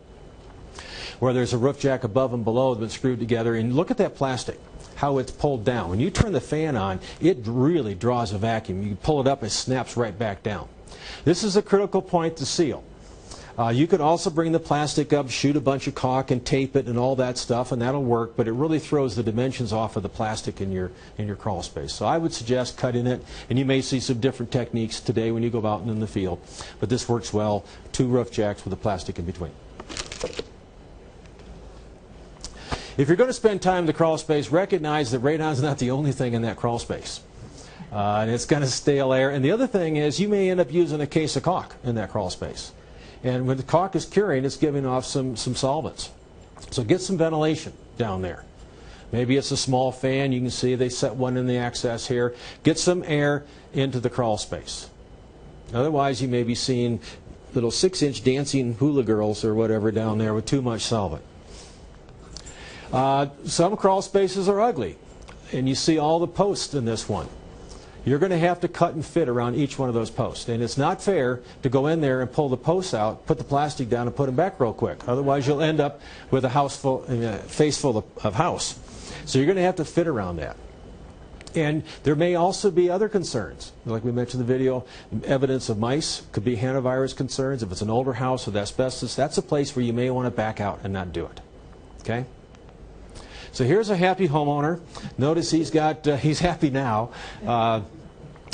where there's a roof jack above and below that's been screwed together. And look at that plastic, how it's pulled down. When you turn the fan on, it really draws a vacuum. You pull it up, it snaps right back down. This is a critical point to seal. You could also bring the plastic up, shoot a bunch of caulk and tape it and all that stuff, and that'll work, but it really throws the dimensions off of the plastic in your crawl space. So I would suggest cutting it, and you may see some different techniques today when you go out in the field, but this works well. Two roof jacks with the plastic in between. If you're going to spend time in the crawl space, recognize that radon's not the only thing in that crawl space. And it's going to stale air. And the other thing is you may end up using a case of caulk in that crawl space. And when the caulk is curing, it's giving off some solvents. So get some ventilation down there. Maybe it's a small fan. You can see they set one in the access here. Get some air into the crawl space. Otherwise, you may be seeing little 6-inch dancing hula girls or whatever down there with too much solvent. Some crawl spaces are ugly, and you see all the posts in this one. You're going to have to cut and fit around each one of those posts, and it's not fair to go in there and pull the posts out, put the plastic down, and put them back real quick. Otherwise, you'll end up with a face full of house. So you're going to have to fit around that. And there may also be other concerns. Like we mentioned in the video, evidence of mice, could be hantavirus concerns. If it's an older house with asbestos, that's a place where you may want to back out and not do it. Okay? So here's a happy homeowner. Notice he's happy now.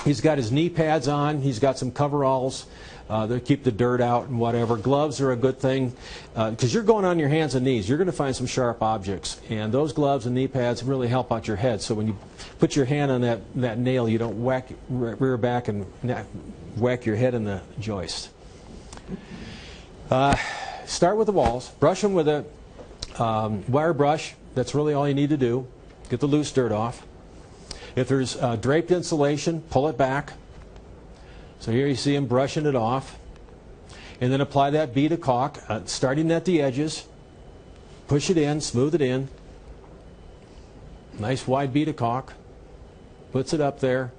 He's got his knee pads on. He's got some coveralls that keep the dirt out and whatever. Gloves are a good thing because you're going on your hands and knees. You're going to find some sharp objects, and those gloves and knee pads really help out your head. So when you put your hand on that nail, you don't rear back and whack your head in the joist. Start with the walls. Brush them with a wire brush. That's really all you need to do. Get the loose dirt off. If there's draped insulation, pull it back. So here you see him brushing it off. And then apply that bead of caulk, starting at the edges. Push it in, smooth it in. Nice wide bead of caulk. Puts it up there.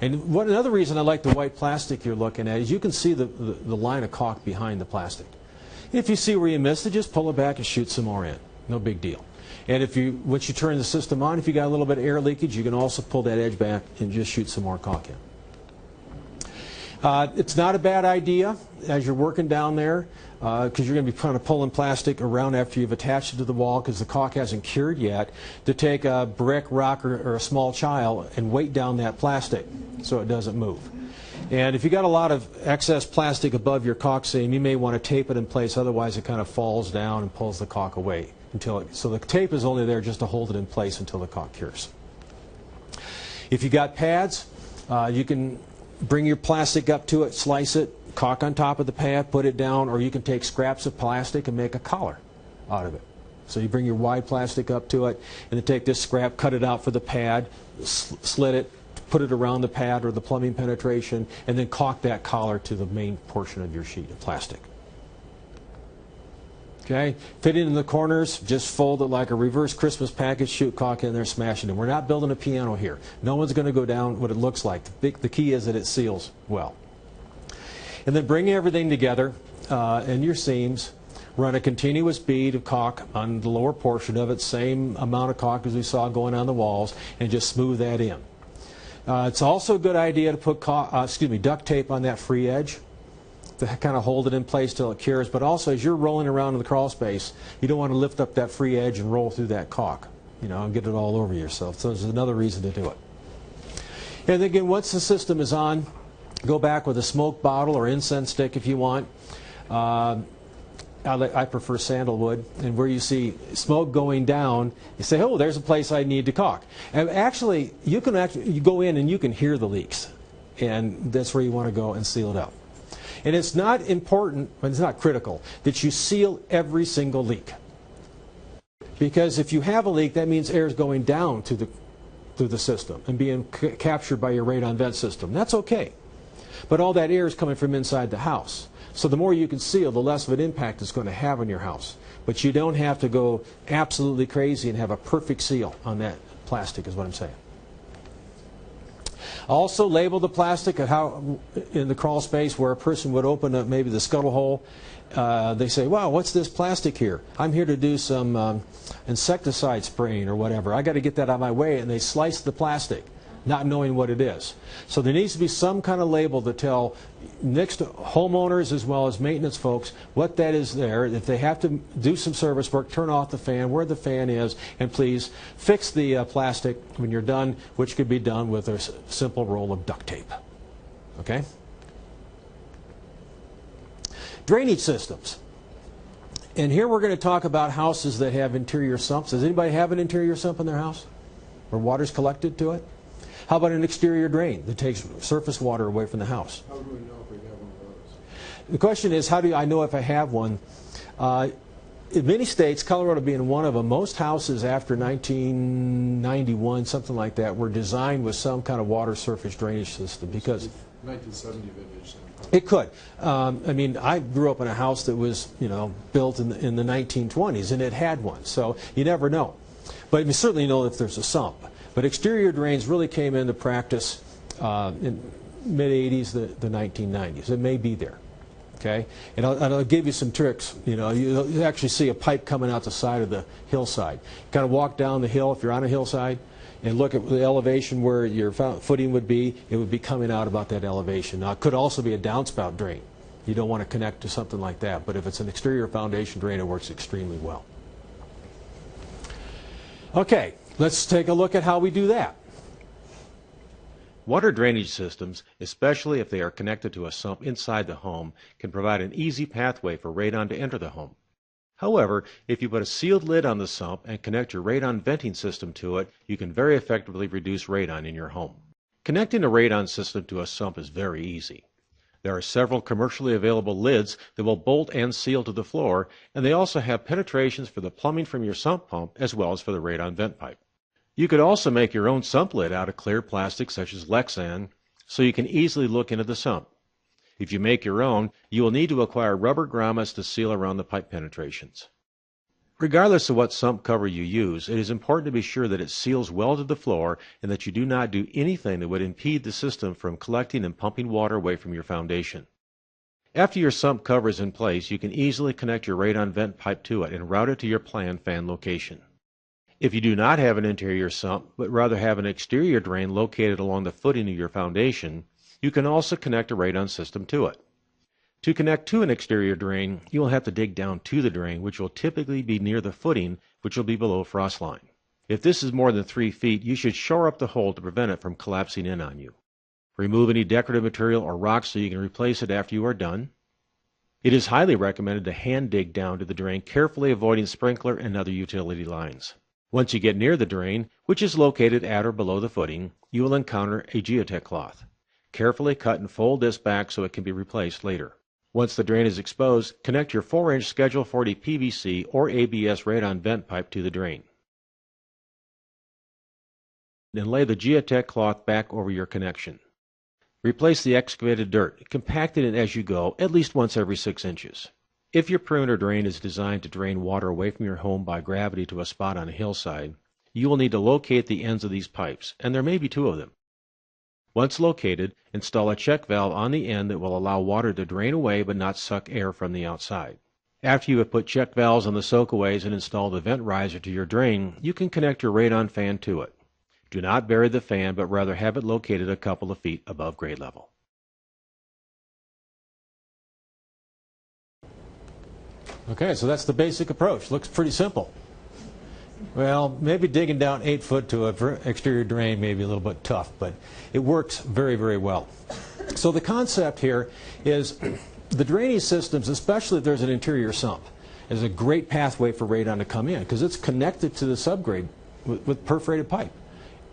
And another reason I like the white plastic you're looking at is you can see the line of caulk behind the plastic. If you see where you missed it, just pull it back and shoot some more in. No big deal. And once you turn the system on, if you got a little bit of air leakage, you can also pull that edge back and just shoot some more caulk in. It's not a bad idea as you're working down there because you're going to be kind of pulling plastic around after you've attached it to the wall because the caulk hasn't cured yet, to take a brick, rock, or a small child and weight down that plastic so it doesn't move. And if you got a lot of excess plastic above your caulk seam, you may want to tape it in place, otherwise it kind of falls down and pulls the caulk away. So the tape is only there just to hold it in place until the caulk cures. If you got pads, you can bring your plastic up to it, slice it, caulk on top of the pad, put it down, or you can take scraps of plastic and make a collar out of it. So you bring your wide plastic up to it, and then take this scrap, cut it out for the pad, slit it, put it around the pad or the plumbing penetration, and then caulk that collar to the main portion of your sheet of plastic. Okay, fitting in the corners, just fold it like a reverse Christmas package, shoot caulk in there, smash it in. We're not building a piano here. No one's going to go down what it looks like. The key is that it seals well. And then bring everything together in your seams. Run a continuous bead of caulk on the lower portion of it, same amount of caulk as we saw going on the walls, and just smooth that in. It's also a good idea to put duct tape on that free edge to kind of hold it in place till it cures, but also as you're rolling around in the crawl space, you don't want to lift up that free edge and roll through that caulk, and get it all over yourself. So there's another reason to do it. And again, once the system is on, go back with a smoke bottle or incense stick if you want. I prefer sandalwood, and where you see smoke going down, you say, oh, there's a place I need to caulk. And actually, you go in and you can hear the leaks, and that's where you want to go and seal it up. And it's not important, but it's not critical, that you seal every single leak. Because if you have a leak, that means air is going down through the system and being captured by your radon vent system. That's okay. But all that air is coming from inside the house. So the more you can seal, the less of an impact it's going to have on your house. But you don't have to go absolutely crazy and have a perfect seal on that plastic, is what I'm saying. Also label the plastic at how in the crawl space where a person would open up maybe the scuttle hole. They say, wow, what's this plastic here? I'm here to do some insecticide spraying or whatever. I got to get that out of my way. And they slice the plastic, not knowing what it is. So there needs to be some kind of label to tell next homeowners as well as maintenance folks what that is there. If they have to do some service work, turn off the fan, where the fan is, and please fix the plastic when you're done, which could be done with a simple roll of duct tape. Okay? Drainage systems. And here we're going to talk about houses that have interior sumps. Does anybody have an interior sump in their house where water's collected to it? How about an exterior drain that takes surface water away from the house? How do we know if we have one of those? The question is, how do I know if I have one? In many states, Colorado being one of them, most houses after 1991, something like that, were designed with some kind of water surface drainage system because 1970 vintage. it could. I mean, I grew up in a house that was, built in the 1920s, and it had one. So you never know. But you certainly know if there's a sump. But exterior drains really came into practice in mid-80s, the 1990s. It may be there. Okay? And I'll give you some tricks. You actually see a pipe coming out the side of the hillside. Kind of walk down the hill if you're on a hillside and look at the elevation where your footing would be. It would be coming out about that elevation. Now, it could also be a downspout drain. You don't want to connect to something like that. But if it's an exterior foundation drain, it works extremely well. Okay. Let's take a look at how we do that. Water drainage systems, especially if they are connected to a sump inside the home, can provide an easy pathway for radon to enter the home. However, if you put a sealed lid on the sump and connect your radon venting system to it, you can very effectively reduce radon in your home. Connecting a radon system to a sump is very easy. There are several commercially available lids that will bolt and seal to the floor, and they also have penetrations for the plumbing from your sump pump as well as for the radon vent pipe. You could also make your own sump lid out of clear plastic such as Lexan, so you can easily look into the sump. If you make your own, you will need to acquire rubber grommets to seal around the pipe penetrations. Regardless of what sump cover you use, it is important to be sure that it seals well to the floor and that you do not do anything that would impede the system from collecting and pumping water away from your foundation. After your sump cover is in place, you can easily connect your radon vent pipe to it and route it to your planned fan location. If you do not have an interior sump, but rather have an exterior drain located along the footing of your foundation, you can also connect a radon system to it. To connect to an exterior drain, you will have to dig down to the drain, which will typically be near the footing, which will be below frost line. If this is more than 3 feet, you should shore up the hole to prevent it from collapsing in on you. Remove any decorative material or rocks so you can replace it after you are done. It is highly recommended to hand dig down to the drain, carefully avoiding sprinkler and other utility lines. Once you get near the drain, which is located at or below the footing, you will encounter a geotech cloth. Carefully cut and fold this back so it can be replaced later. Once the drain is exposed, connect your 4-inch Schedule 40 PVC or ABS radon vent pipe to the drain. and lay the geotech cloth back over your connection. Replace the excavated dirt, compacting it as you go, at least once every 6 inches. If your perimeter drain is designed to drain water away from your home by gravity to a spot on a hillside, you will need to locate the ends of these pipes, and there may be 2 of them. Once located, install a check valve on the end that will allow water to drain away but not suck air from the outside. After you have put check valves on the soakaways and installed the vent riser to your drain, you can connect your radon fan to it. Do not bury the fan, but rather have it located a couple of feet above grade level. Okay, so that's the basic approach. Looks pretty simple. Well, maybe digging down 8 foot to an exterior drain may be a little bit tough, but it works very, very well. So the concept here is the drainage systems, especially if there's an interior sump, is a great pathway for radon to come in because it's connected to the subgrade with perforated pipe.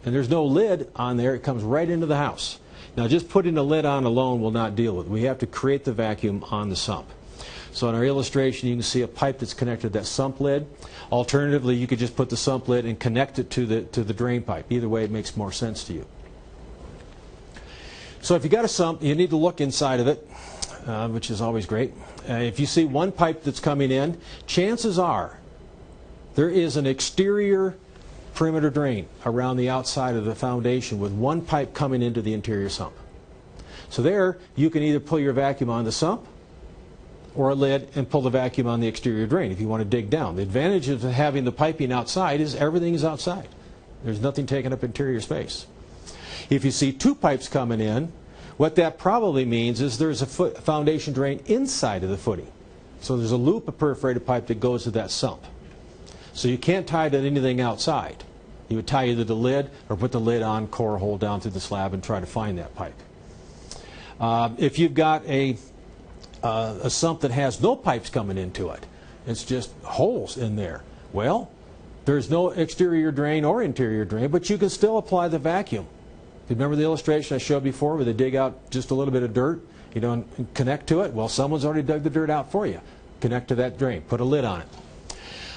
And there's no lid on there. It comes right into the house. Now, just putting a lid on alone will not deal with it. We have to create the vacuum on the sump. So in our illustration, you can see a pipe that's connected to that sump lid. Alternatively, you could just put the sump lid and connect it to the drain pipe. Either way, it makes more sense to you. So if you got a sump, you need to look inside of it, which is always great. If you see one pipe that's coming in, chances are there is an exterior perimeter drain around the outside of the foundation with one pipe coming into the interior sump. So there, you can either pull your vacuum on the sump or a lid and pull the vacuum on the exterior drain if you want to dig down. The advantage of having the piping outside is everything is outside. There's nothing taking up interior space. If you see 2 pipes coming in, what that probably means is there's a foundation drain inside of the footing. So there's a loop of perforated pipe that goes to that sump. So you can't tie to anything outside. You would tie either the lid or put the lid on, core a hole down through the slab and try to find that pipe. If you've got a sump that has no pipes coming into it, it's just holes in there. Well, there's no exterior drain or interior drain, but you can still apply the vacuum. You remember the illustration I showed before where they dig out just a little bit of dirt, you don't connect to it? Well, someone's already dug the dirt out for you. Connect to that drain, put a lid on it.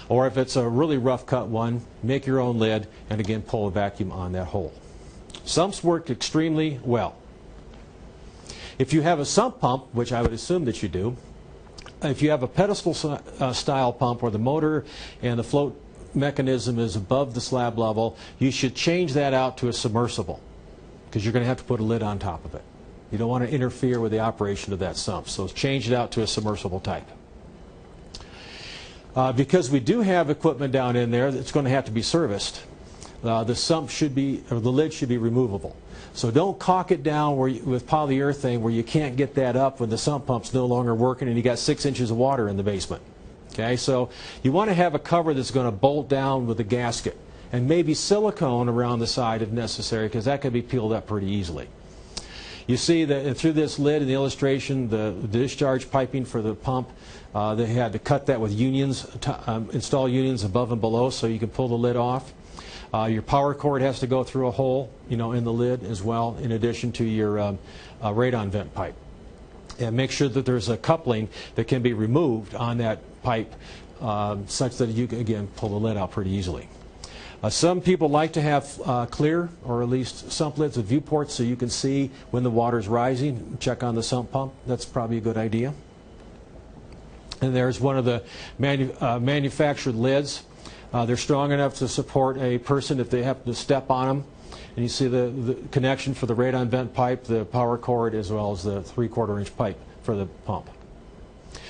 Or if it's a really rough cut one, make your own lid and again pull a vacuum on that hole. Sumps work extremely well. If you have a sump pump, which I would assume that you do, if you have a pedestal style pump where the motor and the float mechanism is above the slab level, you should change that out to a submersible because you're going to have to put a lid on top of it. You don't want to interfere with the operation of that sump, so change it out to a submersible type. Because we do have equipment down in there that's going to have to be serviced, the sump should be, or the lid should be removable. So don't caulk it down with polyurethane where you can't get that up when the sump pump's no longer working and you got 6 inches of water in the basement. Okay, so you want to have a cover that's going to bolt down with a gasket and maybe silicone around the side if necessary because that can be peeled up pretty easily. You see that through this lid in the illustration, the discharge piping for the pump, they had to cut that with unions, install unions above and below so you can pull the lid off. Your power cord has to go through a hole, in the lid as well, in addition to your radon vent pipe. And make sure that there's a coupling that can be removed on that pipe such that you can, again, pull the lid out pretty easily. Some people like to have clear, or at least sump lids with viewports so you can see when the water's rising. Check on the sump pump. That's probably a good idea. And there's one of the manufactured lids. They're strong enough to support a person if they happen to step on them. And you see the connection for the radon vent pipe, the power cord, as well as the 3/4 inch pipe for the pump.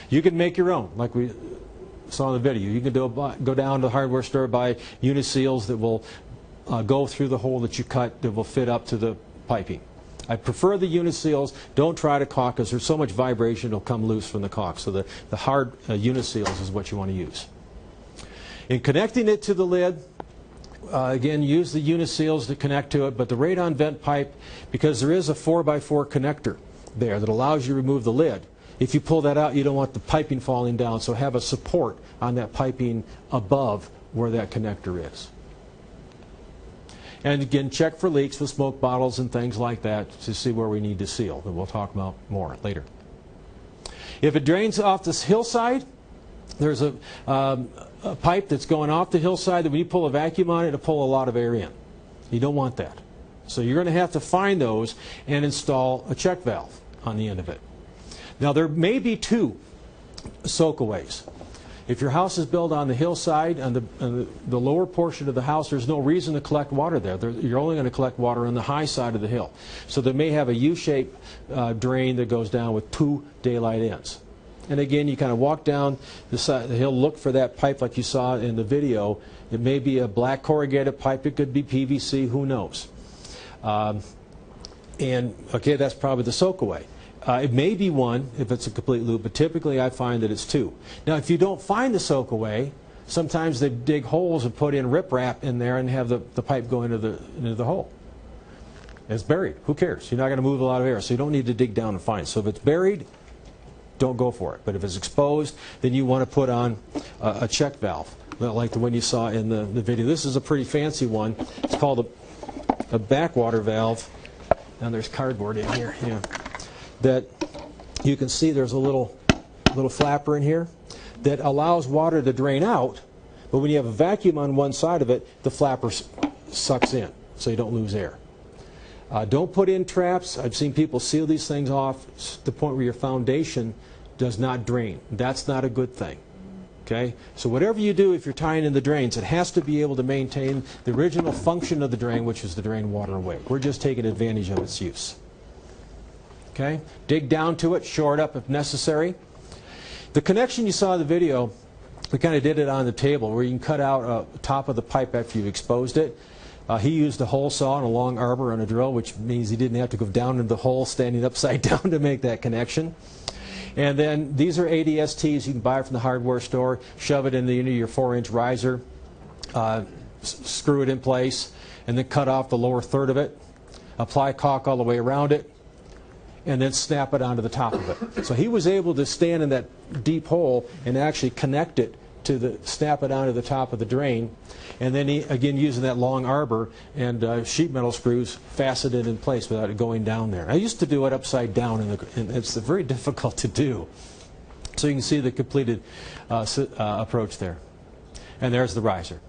You can make your own, like we saw in the video. You can go down to the hardware store, buy uniseals that will go through the hole that you cut that will fit up to the piping. I prefer the uniseals. Don't try to caulk because there's so much vibration it'll come loose from the caulk. So the hard uniseals is what you want to use. In connecting it to the lid, again, use the uniseals to connect to it, but the radon vent pipe, because there is a 4x4 connector there that allows you to remove the lid. If you pull that out, you don't want the piping falling down, so have a support on that piping above where that connector is. And again, check for leaks with smoke bottles and things like that to see where we need to seal, and we'll talk about more later. If it drains off this hillside, there's a pipe that's going off the hillside that when you pull a vacuum on it, it'll pull a lot of air in. You don't want that. So you're going to have to find those and install a check valve on the end of it. Now there may be two soakaways. If your house is built on the hillside, on the lower portion of the house, there's no reason to collect water there. You're only going to collect water on the high side of the hill. So they may have a U-shaped drain that goes down with two daylight ends. And again, you kind of walk down the side of the hill, look for that pipe like you saw in the video. It may be a black corrugated pipe. It could be PVC. Who knows? And okay, that's probably the soakaway. It may be one if it's a complete loop, but typically I find that it's two. Now, if you don't find the soakaway, sometimes they dig holes and put in riprap in there and have the pipe go into the hole. It's buried. Who cares? You're not going to move a lot of air, so you don't need to dig down and find it. So if it's buried, don't go for it. But if it's exposed, then you want to put on a check valve, like the one you saw in the video. This is a pretty fancy one. It's called a backwater valve. And there's cardboard in here. Yeah. That you can see there's a little flapper in here that allows water to drain out, but when you have a vacuum on one side of it, the flapper sucks in, so you don't lose air. Don't put in traps. I've seen people seal these things off to the point where your foundation does not drain. That's not a good thing. Okay? So whatever you do, if you're tying in the drains, it has to be able to maintain the original function of the drain, which is to drain water away. We're just taking advantage of its use. Okay? Dig down to it, shore it up if necessary. The connection you saw in the video, we kind of did it on the table where you can cut out the top of the pipe after you've exposed it. He used a hole saw and a long arbor on a drill, which means he didn't have to go down into the hole standing upside down to make that connection. And then these are ADSTs you can buy from the hardware store. Shove it into your 4-inch riser, screw it in place, and then cut off the lower third of it. Apply caulk all the way around it, and then snap it onto the top of it. So he was able to stand in that deep hole and actually connect it to snap it onto the top of the drain. And then he, again, using that long arbor and sheet metal screws, fasten it in place without it going down there. I used to do it upside down, and it's very difficult to do. So you can see the completed approach there. And there's the riser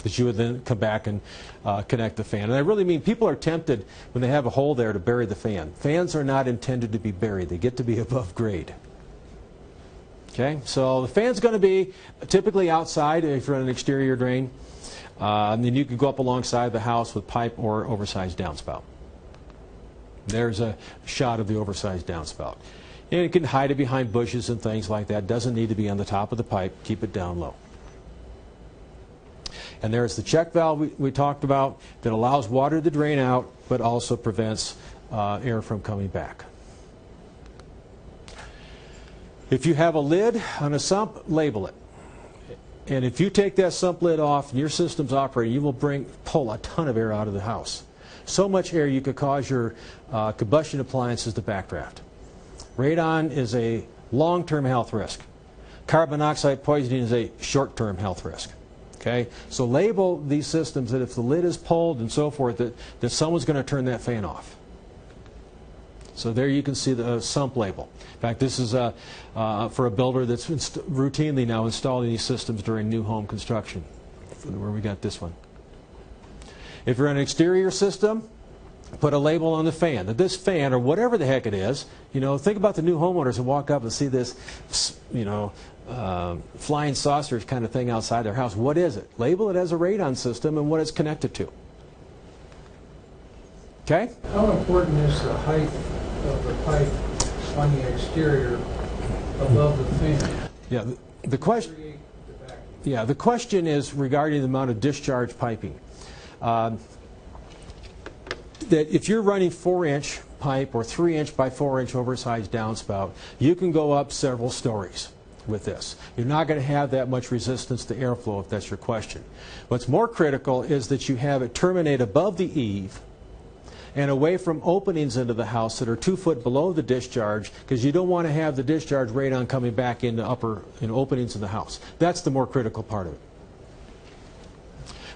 that you would then come back and connect the fan. And I really mean people are tempted when they have a hole there to bury the fan. Fans are not intended to be buried. They get to be above grade. Okay, so the fan's going to be typically outside if you're on an exterior drain. And then you can go up alongside the house with pipe or oversized downspout. There's a shot of the oversized downspout. And you can hide it behind bushes and things like that. Doesn't need to be on the top of the pipe. Keep it down low. And there's the check valve we talked about that allows water to drain out but also prevents air from coming back. If you have a lid on a sump, label it. And if you take that sump lid off and your system's operating, you will pull a ton of air out of the house. So much air you could cause your combustion appliances to backdraft. Radon is a long-term health risk. Carbon monoxide poisoning is a short-term health risk. Okay? So label these systems that if the lid is pulled and so forth, that someone's going to turn that fan off. So there you can see the sump label. In fact, this is for a builder that's routinely now installing these systems during new home construction, where we got this one. If you're on an exterior system, put a label on the fan. That this fan, or whatever the heck it is, think about the new homeowners who walk up and see this, flying saucers kind of thing outside their house. What is it? Label it as a radon system and what it's connected to. Okay? How important is the height of the pipe on the exterior above the fan? Yeah, the question is regarding the amount of discharge piping. That if you're running 4-inch pipe or 3-inch by 4-inch oversized downspout, you can go up several stories with this. You're not going to have that much resistance to airflow if that's your question. What's more critical is that you have it terminate above the eave and away from openings into the house that are 2 foot below the discharge, because you don't want to have the discharge radon coming back into openings in the house. That's the more critical part of it.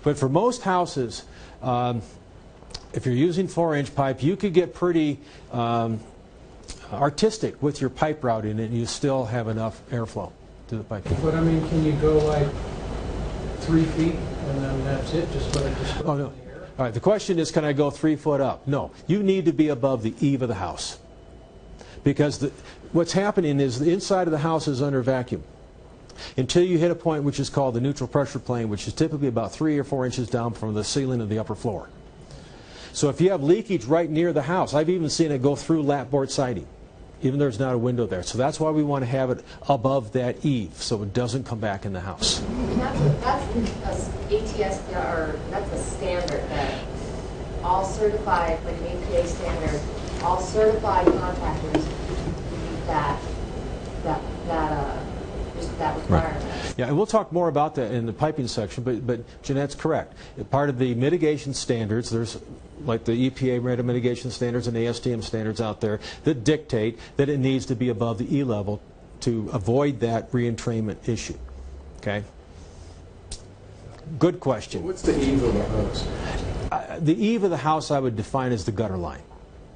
But for most houses, if you're using 4-inch pipe, you could get pretty artistic with your pipe routing and you still have enough airflow to the pipe. But I mean, can you go like 3 feet and then that's it? Just let it just go in the air? All right, the question is, can I go 3 foot up? No, you need to be above the eave of the house. Because what's happening is the inside of the house is under vacuum until you hit a point which is called the neutral pressure plane, which is typically about 3 or 4 inches down from the ceiling of the upper floor. So if you have leakage right near the house, I've even seen it go through lapboard siding, even though there's not a window there. So that's why we want to have it above that eave so it doesn't come back in the house. And that's a ATS, or that's a standard that all certified, like an APA standard, all certified contractors meet that requirement. Right. Yeah, and we'll talk more about that in the piping section, but Jeanette's correct. Part of the mitigation standards, there's like the EPA radon mitigation standards and ASTM standards out there that dictate that it needs to be above the E level to avoid that reentrainment issue. Okay? Good question. What's the eve of the house? The eave of the house I would define as the gutter line,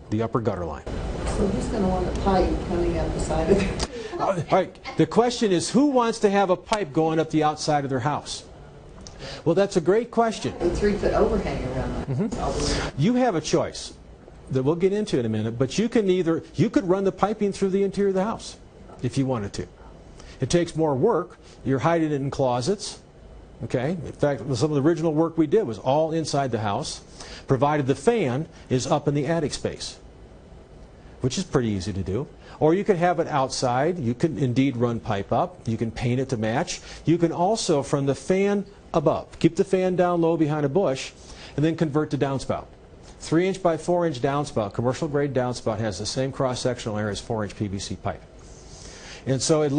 the upper gutter line. So who's going to want a pipe coming up the side of it? All right. The question is, who wants to have a pipe going up the outside of their house? Well, that's a great question. The 3-foot overhang around it. You have a choice that we'll get into in a minute, but you could run the piping through the interior of the house if you wanted to. It takes more work. You're hiding it in closets. Okay. In fact, some of the original work we did was all inside the house, provided the fan is up in the attic space, which is pretty easy to do. Or you could have it outside. You can indeed run pipe up. You can paint it to match. You can also, from the fan above, keep the fan down low behind a bush, and then convert to downspout. 3-inch by 4-inch downspout, commercial grade downspout, has the same cross-sectional area as 4-inch PVC pipe. And so it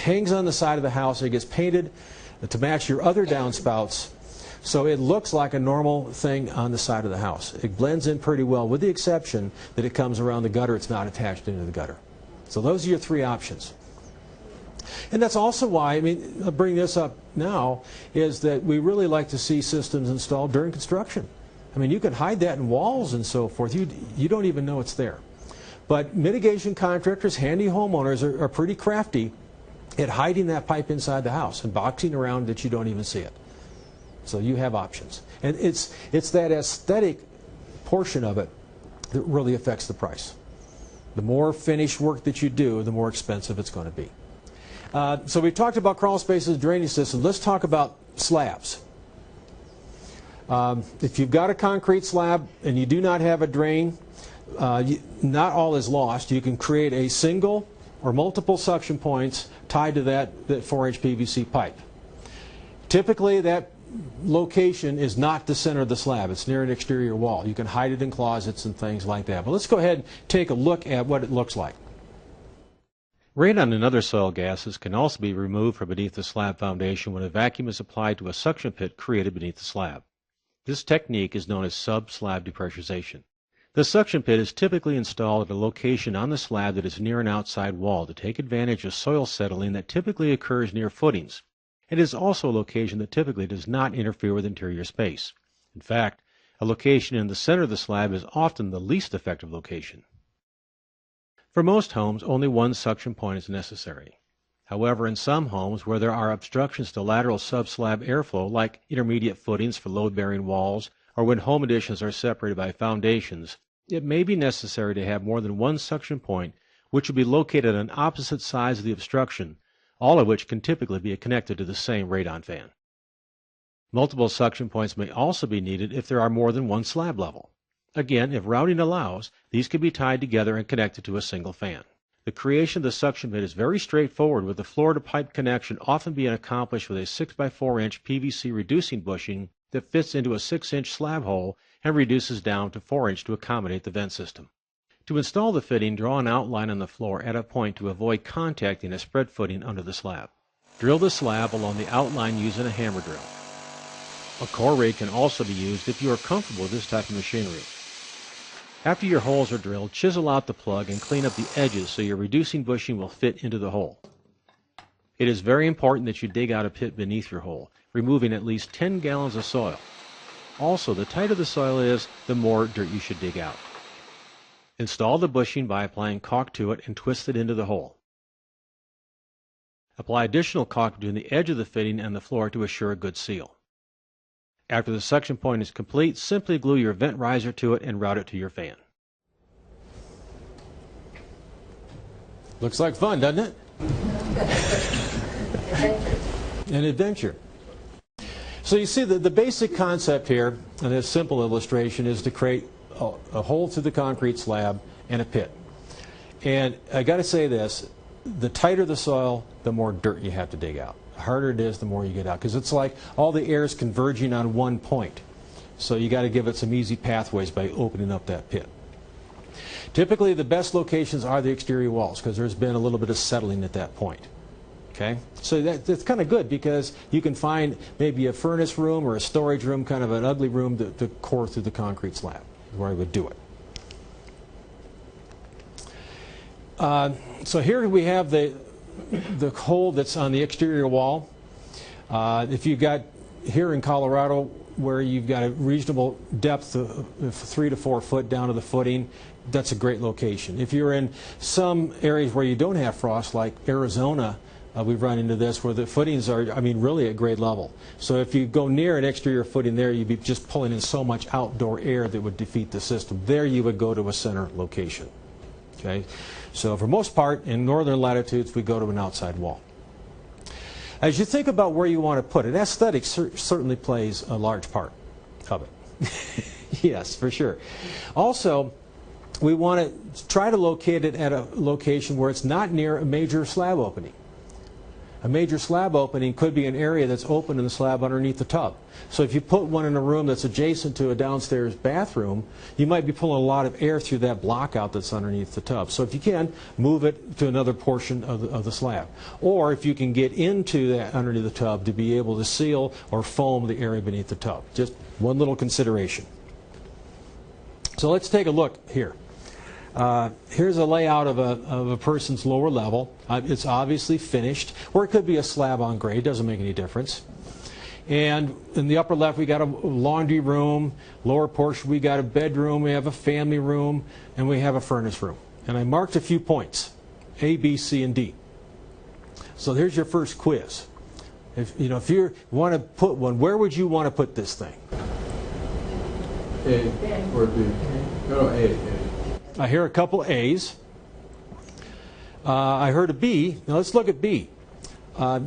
hangs on the side of the house. It gets painted to match your other downspouts, so it looks like a normal thing on the side of the house. It blends in pretty well, with the exception that it comes around the gutter. It's not attached into the gutter. So those are your 3 options. And that's also why, I'll bring this up now, is that we really like to see systems installed during construction. You can hide that in walls and so forth. You don't even know it's there. But mitigation contractors, handy homeowners are pretty crafty at hiding that pipe inside the house and boxing around that you don't even see it. So you have options. And it's that aesthetic portion of it that really affects the price. The more finished work that you do, the more expensive it's going to be. So we talked about crawl spaces, drainage systems. Let's talk about slabs. If you've got a concrete slab and you do not have a drain, not all is lost. You can create a single or multiple suction points tied to that 4-inch PVC pipe. Typically, that location is not the center of the slab. It's near an exterior wall. You can hide it in closets and things like that. But let's go ahead and take a look at what it looks like. Radon and other soil gases can also be removed from beneath the slab foundation when a vacuum is applied to a suction pit created beneath the slab. This technique is known as sub-slab depressurization. The suction pit is typically installed at a location on the slab that is near an outside wall to take advantage of soil settling that typically occurs near footings. It is also a location that typically does not interfere with interior space. In fact, a location in the center of the slab is often the least effective location. For most homes, only one suction point is necessary. However, in some homes where there are obstructions to lateral sub-slab airflow, like intermediate footings for load-bearing walls, or when home additions are separated by foundations, it may be necessary to have more than one suction point, which will be located on opposite sides of the obstruction, all of which can typically be connected to the same radon fan. Multiple suction points may also be needed if there are more than one slab level. Again, if routing allows, these can be tied together and connected to a single fan. The creation of the suction pit is very straightforward, with the floor-to-pipe connection often being accomplished with a 6x4-inch PVC reducing bushing that fits into a 6-inch slab hole and reduces down to 4-inch to accommodate the vent system. To install the fitting, draw an outline on the floor at a point to avoid contacting a spread footing under the slab. Drill the slab along the outline using a hammer drill. A core rig can also be used if you are comfortable with this type of machinery. After your holes are drilled, chisel out the plug and clean up the edges so your reducing bushing will fit into the hole. It is very important that you dig out a pit beneath your hole, removing at least 10 gallons of soil. Also, the tighter the soil is, the more dirt you should dig out. Install the bushing by applying caulk to it and twist it into the hole. Apply additional caulk between the edge of the fitting and the floor to assure a good seal. After the suction point is complete, simply glue your vent riser to it and route it to your fan. Looks like fun, doesn't it? An adventure. So you see the basic concept here, in this simple illustration, is to create a hole through the concrete slab and a pit. And I got to say this, the tighter the soil, the more dirt you have to dig out. The harder it is, the more you get out, because it's like all the air is converging on one point. So you got to give it some easy pathways by opening up that pit. Typically the best locations are the exterior walls, because there's been a little bit of settling at that point. Okay, so that's kind of good, because you can find maybe a furnace room or a storage room, kind of an ugly room to core through the concrete slab, where I would do it. So here we have the hole that's on the exterior wall. If you've got here in Colorado, where you've got a reasonable depth of 3 to 4 foot down to the footing, that's a great location. If you're in some areas where you don't have frost, like Arizona, we've run into this, where the footings are, I mean, really at grade level. So if you go near an exterior footing there, you'd be just pulling in so much outdoor air that would defeat the system. There you would go to a center location. Okay, so for most part, in northern latitudes, we go to an outside wall. As you think about where you want to put it, aesthetics certainly plays a large part of it. Yes, for sure. Also, we want to try to locate it at a location where it's not near a major slab opening. A major slab opening could be an area that's open in the slab underneath the tub. So if you put one in a room that's adjacent to a downstairs bathroom, you might be pulling a lot of air through that block out that's underneath the tub. So if you can, move it to another portion of the slab. Or if you can get into that underneath the tub, to be able to seal or foam the area beneath the tub. Just one little consideration. So let's take a look here. Here's a layout of a person's lower level. It's obviously finished, or it could be a slab on grade, doesn't make any difference. And in the upper left, we got a laundry room. Lower portion, we got a bedroom, we have a family room, and we have a furnace room. And I marked a few points, A, B, C, and D. So here's your first quiz. If you want to put one, where would you want to put this thing? A or B? No, A. I hear a couple A's. I heard a B. Now let's look at B.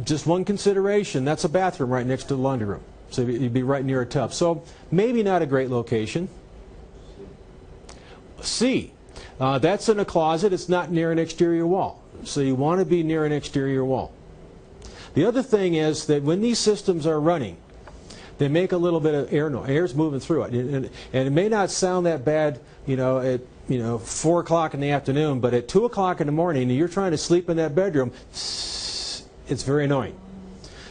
Just one consideration, that's a bathroom right next to the laundry room. So you'd be right near a tub. So maybe not a great location. C. That's in a closet. It's not near an exterior wall. So you want to be near an exterior wall. The other thing is that when these systems are running, they make a little bit of air noise. Air's moving through it. And it may not sound that bad, at 4 o'clock in the afternoon, but at 2 o'clock in the morning, and you're trying to sleep in that bedroom, it's very annoying.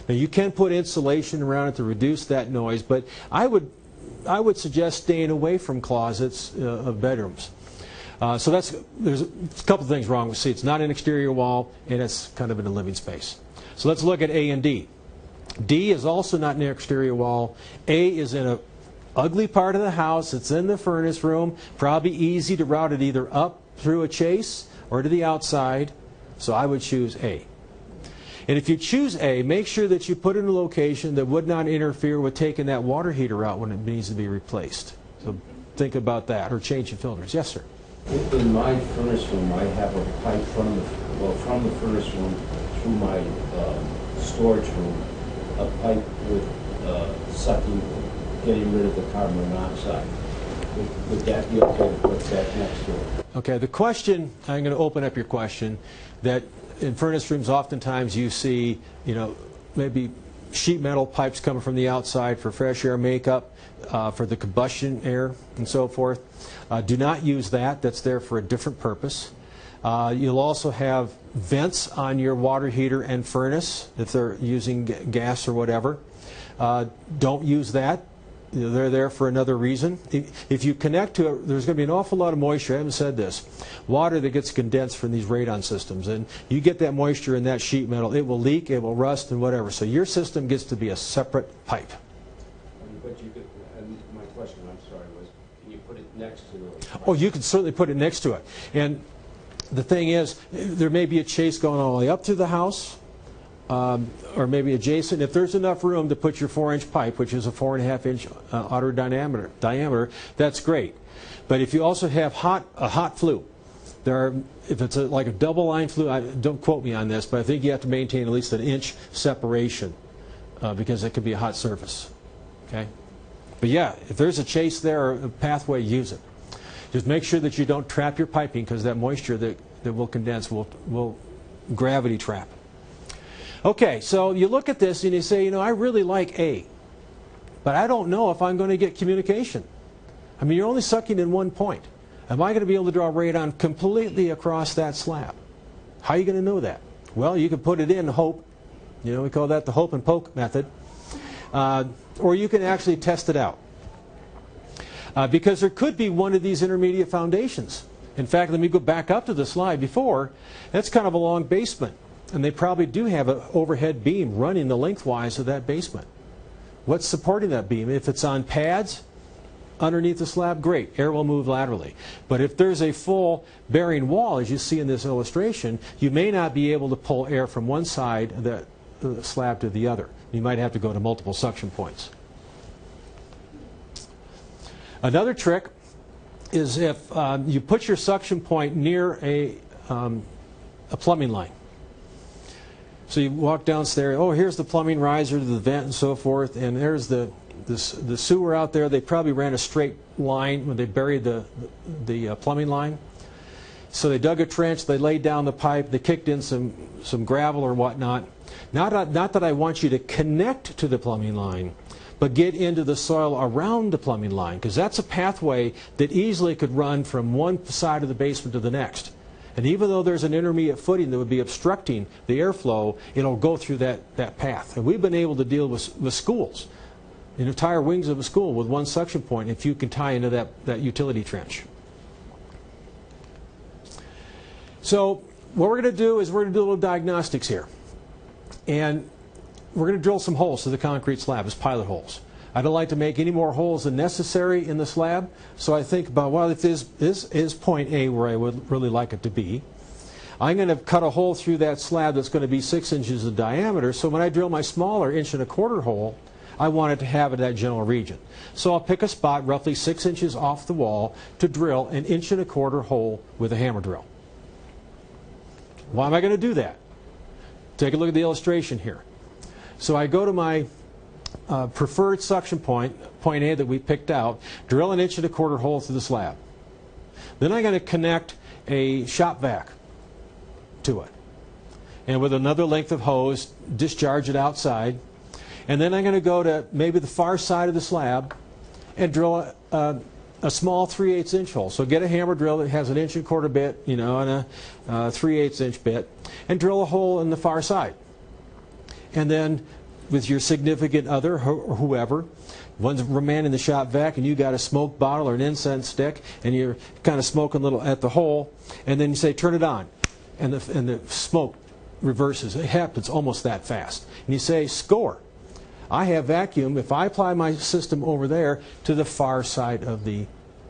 Now you can put insulation around it to reduce that noise, but I would suggest staying away from closets of bedrooms. So there's a couple things wrong with C. It's not an exterior wall, and it's kind of in a living space. So let's look at A and D. D is also not an exterior wall. A is in a ugly part of the house. It's in the furnace room. Probably easy to route it either up through a chase or to the outside. So I would choose A. And if you choose A, make sure that you put it in a location that would not interfere with taking that water heater out when it needs to be replaced. So think about that, or change the filters. Yes, sir. In my furnace room, I have a pipe from the furnace room through my storage room, a pipe with sucking, getting rid of the carbon monoxide. Would that be okay to put that next to it? Okay, the question, I'm going to open up your question, that in furnace rooms oftentimes you see, maybe sheet metal pipes coming from the outside for fresh air makeup, for the combustion air and so forth. Do not use that. That's there for a different purpose. You'll also have vents on your water heater and furnace if they're using gas or whatever. Don't use that. They're there for another reason. If you connect to it, there's going to be an awful lot of moisture. I haven't said this. Water that gets condensed from these radon systems. And you get that moisture in that sheet metal, it will leak, it will rust, and whatever. So your system gets to be a separate pipe. But you could, and my question, I'm sorry, was can you put it next to it? Oh, you can certainly put it next to it. And the thing is, there may be a chase going all the way up through the house, or maybe adjacent. If there's enough room to put your 4-inch pipe, which is a 4.5-inch outer diameter, that's great. But if you also have a hot flue, if it's like a double line flue, don't quote me on this, but I think you have to maintain at least an inch separation because it could be a hot surface. Okay? But yeah, if there's a chase there or a pathway, use it. Just make sure that you don't trap your piping, because that moisture that will condense will gravity trap. Okay, so you look at this and you say, I really like A, but I don't know if I'm going to get communication. I mean, you're only sucking in one point. Am I going to be able to draw radon completely across that slab? How are you going to know that? Well, you can put it in hope. We call that the hope and poke method. Or you can actually test it out. Because there could be one of these intermediate foundations. In fact, let me go back up to the slide before. That's kind of a long basement. And they probably do have an overhead beam running the lengthwise of that basement. What's supporting that beam? If it's on pads underneath the slab, great. Air will move laterally. But if there's a full bearing wall, as you see in this illustration, you may not be able to pull air from one side of the slab to the other. You might have to go to multiple suction points. Another trick is if you put your suction point near a plumbing line. So you walk downstairs, here's the plumbing riser to the vent and so forth, and there's the sewer out there. They probably ran a straight line when they buried the plumbing line. So they dug a trench, they laid down the pipe, they kicked in some gravel or whatnot. Not that I want you to connect to the plumbing line, but get into the soil around the plumbing line, because that's a pathway that easily could run from one side of the basement to the next. And even though there's an intermediate footing that would be obstructing the airflow, it'll go through that path. And we've been able to deal with schools, entire wings of a school with one suction point if you can tie into that utility trench. So what we're going to do is we're going to do a little diagnostics here. And we're going to drill some holes to the concrete slab as pilot holes. I don't like to make any more holes than necessary in the slab, so I think about, well, if this is point A where I would really like it to be, I'm going to cut a hole through that slab that's going to be 6 inches in diameter, so when I drill my smaller 1.25-inch hole, I want it to have in that general region. So I'll pick a spot roughly 6 inches off the wall to drill an 1.25-inch hole with a hammer drill. Why am I going to do that? Take a look at the illustration here. So I go to my preferred suction point, point A that we picked out, drill an 1.25-inch hole through the slab. Then I'm going to connect a shop vac to it. And with another length of hose, discharge it outside. And then I'm going to go to maybe the far side of the slab and drill a small 3/8-inch hole. So get a hammer drill that has an 1.25-inch bit, and a 3/8-inch bit, and drill a hole in the far side. And then with your significant other or whoever, one's man in the shop vac and you got a smoke bottle or an incense stick and you're kind of smoking a little at the hole, and then you say turn it on, and the smoke reverses. It happens almost that fast. And you say score. I have vacuum. If I apply my system over there to the far side of the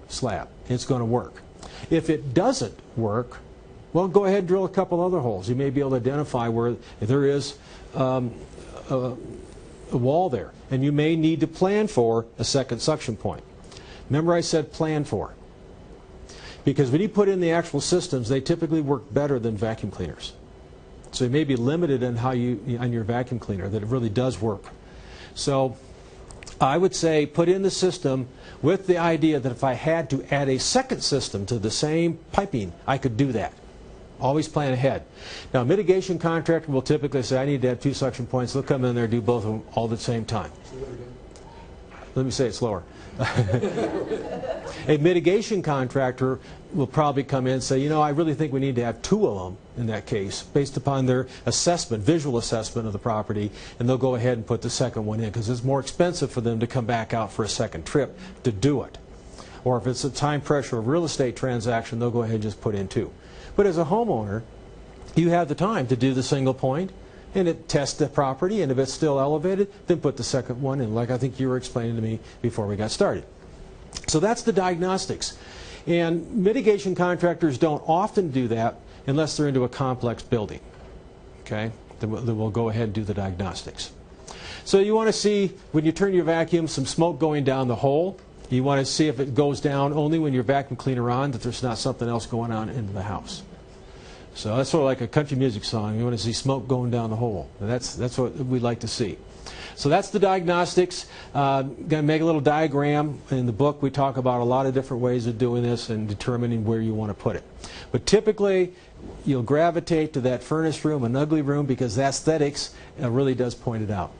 slab, it's going to work. If it doesn't work, well, go ahead and drill a couple other holes. You may be able to identify where there is a wall there, and you may need to plan for a second suction point. Remember I said plan for, because when you put in the actual systems, they typically work better than vacuum cleaners. So you may be limited in how on your vacuum cleaner that it really does work. So I would say put in the system with the idea that if I had to add a second system to the same piping, I could do that. Always plan ahead. Now, a mitigation contractor will typically say, I need to have 2 suction points. They'll come in there and do both of them all at the same time. Let me say it slower. A mitigation contractor will probably come in and say, I really think we need to have 2 of them in that case, based upon their assessment, visual assessment of the property, and they'll go ahead and put the second one in because it's more expensive for them to come back out for a second trip to do it. Or if it's a time pressure of real estate transaction, they'll go ahead and just put in 2. But as a homeowner, you have the time to do the single point and test the property, and if it's still elevated, then put the second one in, like I think you were explaining to me before we got started. So that's the diagnostics. And mitigation contractors don't often do that unless they're into a complex building. Okay? then we'll go ahead and do the diagnostics. So you want to see, when you turn your vacuum, some smoke going down the hole. You want to see if it goes down only when your vacuum cleaner on, that there's not something else going on into the house. So that's sort of like a country music song. You want to see smoke going down the hole. That's what we'd like to see. So that's the diagnostics. Going to make a little diagram. In the book, we talk about a lot of different ways of doing this and determining where you want to put it. But typically, you'll gravitate to that furnace room, an ugly room, because the aesthetics really does point it out,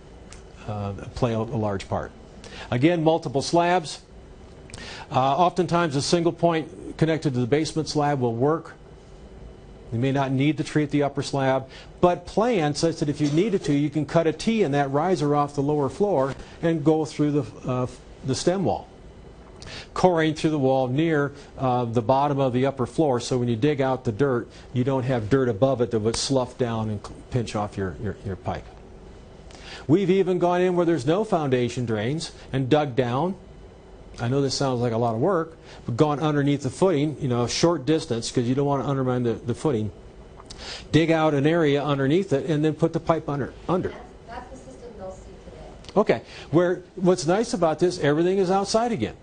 play a large part. Again, multiple slabs. Oftentimes, a single point connected to the basement slab will work. You may not need to treat the upper slab, but plan such that if you needed to, you can cut a T in that riser off the lower floor and go through the stem wall. Coring through the wall near the bottom of the upper floor, so when you dig out the dirt, you don't have dirt above it that would slough down and pinch off your pipe. We've even gone in where there's no foundation drains and dug down. I know this sounds like a lot of work, but gone underneath the footing, a short distance, because you don't want to undermine the footing. Dig out an area underneath it and then put the pipe under. That's the system they'll see today. Okay. What's nice about this, everything is outside again.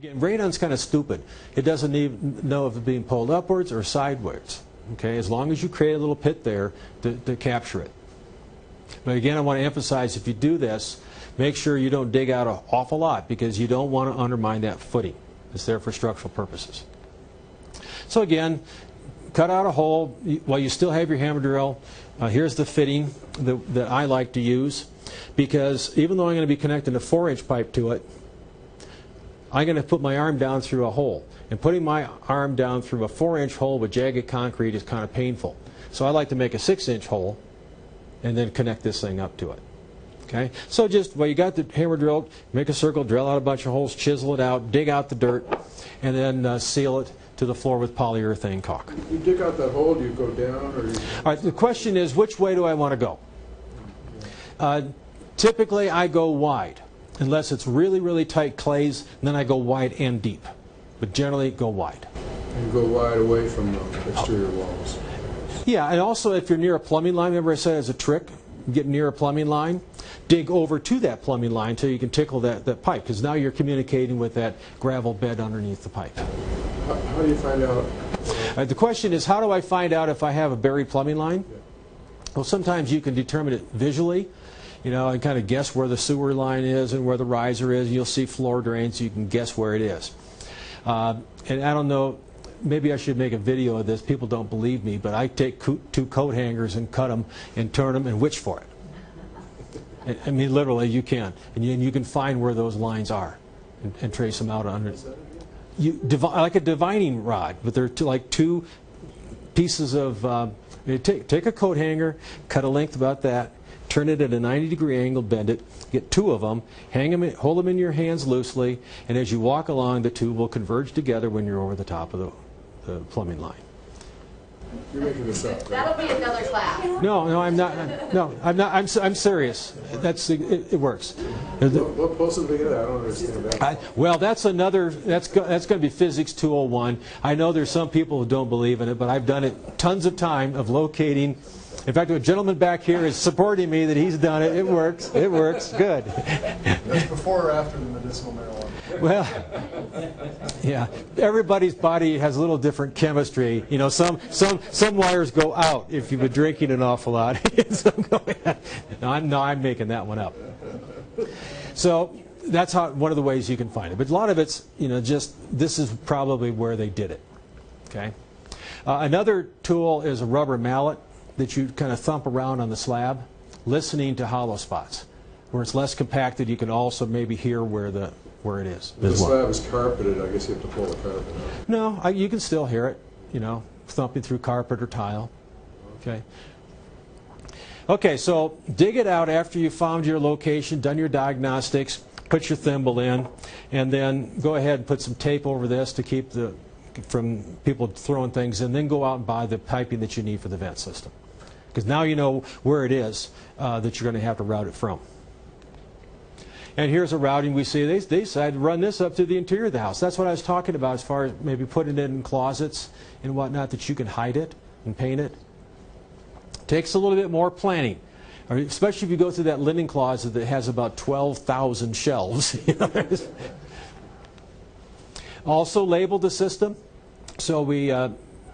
Again, radon's kind of stupid. It doesn't even know if it's being pulled upwards or sideways. Okay, as long as you create a little pit there to capture it. But again, I want to emphasize, if you do this, make sure you don't dig out an awful lot, because you don't want to undermine that footing. It's there for structural purposes. So again, cut out a hole while you still have your hammer drill. Here's the fitting that I like to use, because even though I'm going to be connecting a 4-inch pipe to it, I'm going to put my arm down through a hole. And putting my arm down through a 4-inch hole with jagged concrete is kind of painful. So I like to make a 6-inch hole and then connect this thing up to it. Okay, so just while you got the hammer drilled, make a circle, drill out a bunch of holes, chisel it out, dig out the dirt, and then seal it to the floor with polyurethane caulk. You dig out that hole, do you go down, or you... All right, the question is, which way do I want to go? Typically, I go wide, unless it's really, really tight clays, and then I go wide and deep. But generally, go wide. And go wide away from the exterior walls. Yeah, and also if you're near a plumbing line, remember I said as a trick, get near a plumbing line, dig over to that plumbing line until you can tickle that pipe, because now you're communicating with that gravel bed underneath the pipe. How do you find out? The question is, how do I find out if I have a buried plumbing line? Yeah. Well, sometimes you can determine it visually, and kind of guess where the sewer line is and where the riser is. You'll see floor drains, so you can guess where it is. And I don't know, maybe I should make a video of this. People don't believe me, but I take 2 coat hangers and cut them and turn them and witch for it. I mean, literally, you can. And you can find where those lines are and trace them out under. Like a divining rod, but they're like 2 pieces of... take a coat hanger, cut a length about that, turn it at a 90-degree angle, bend it, get 2 of them, hang them, hold them in your hands loosely, and as you walk along, the 2 will converge together when you're over the top of the plumbing line. You're making this up. That'll be another class. No, I'm not. No, I'm not. I'm serious. It works. What supposedly is? I don't understand that. Well, that's another. That's going to be Physics 201. I know there's some people who don't believe in it, but I've done it tons of time of locating. In fact, a gentleman back here is supporting me that he's done it. It works. It works. Good. That's before or after the medicinal marijuana? Well, yeah. Everybody's body has a little different chemistry. Some wires go out if you've been drinking an awful lot. No, I'm making that one up. So that's one of the ways you can find it. But a lot of it's, just this is probably where they did it. Okay. Another tool is a rubber mallet that you kind of thump around on the slab, listening to hollow spots. Where it's less compacted, you can also maybe hear where it is. The slab is carpeted. I guess you have to pull the carpet out. No, you can still hear it, thumping through carpet or tile. Okay. Okay, so dig it out after you've found your location, done your diagnostics, put your thimble in, and then go ahead and put some tape over this to keep from people throwing things in. Then go out and buy the piping that you need for the vent system. Because now you know where it is that you're going to have to route it from. And here's a routing we see. They decided to run this up to the interior of the house. That's what I was talking about as far as maybe putting it in closets and whatnot that you can hide it and paint it. Takes a little bit more planning, especially if you go through that linen closet that has about 12,000 shelves. Also label the system so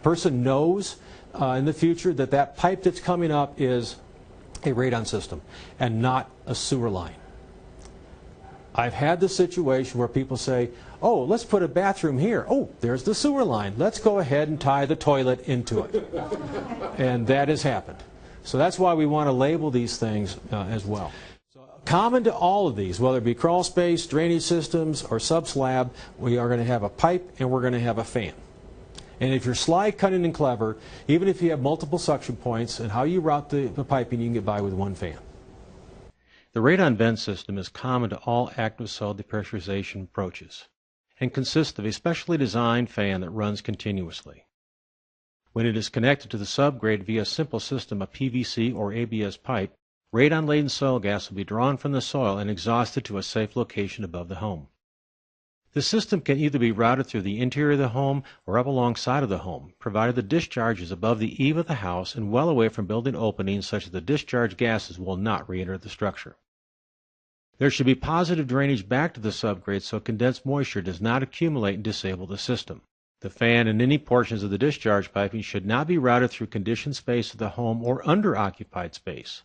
person knows in the future that that pipe that's coming up is a radon system and not a sewer line. I've had the situation where people say, oh, let's put a bathroom here. Oh, there's the sewer line. Let's go ahead and tie the toilet into it. And that has happened. So that's why we want to label these things as well. So, common to all of these, whether it be crawl space, drainage systems, or subslab, we are going to have a pipe and we're going to have a fan. And if you're slide cutting and clever, even if you have multiple suction points and how you route the piping, you can get by with one fan. The radon vent system is common to all active soil depressurization approaches and consists of a specially designed fan that runs continuously. When it is connected to the subgrade via a simple system of PVC or ABS pipe, radon-laden soil gas will be drawn from the soil and exhausted to a safe location above the home. The system can either be routed through the interior of the home or up alongside of the home, provided the discharge is above the eave of the house and well away from building openings such that the discharge gases will not re-enter the structure. There should be positive drainage back to the subgrade so condensed moisture does not accumulate and disable the system. The fan and any portions of the discharge piping should not be routed through conditioned space of the home or under-occupied space.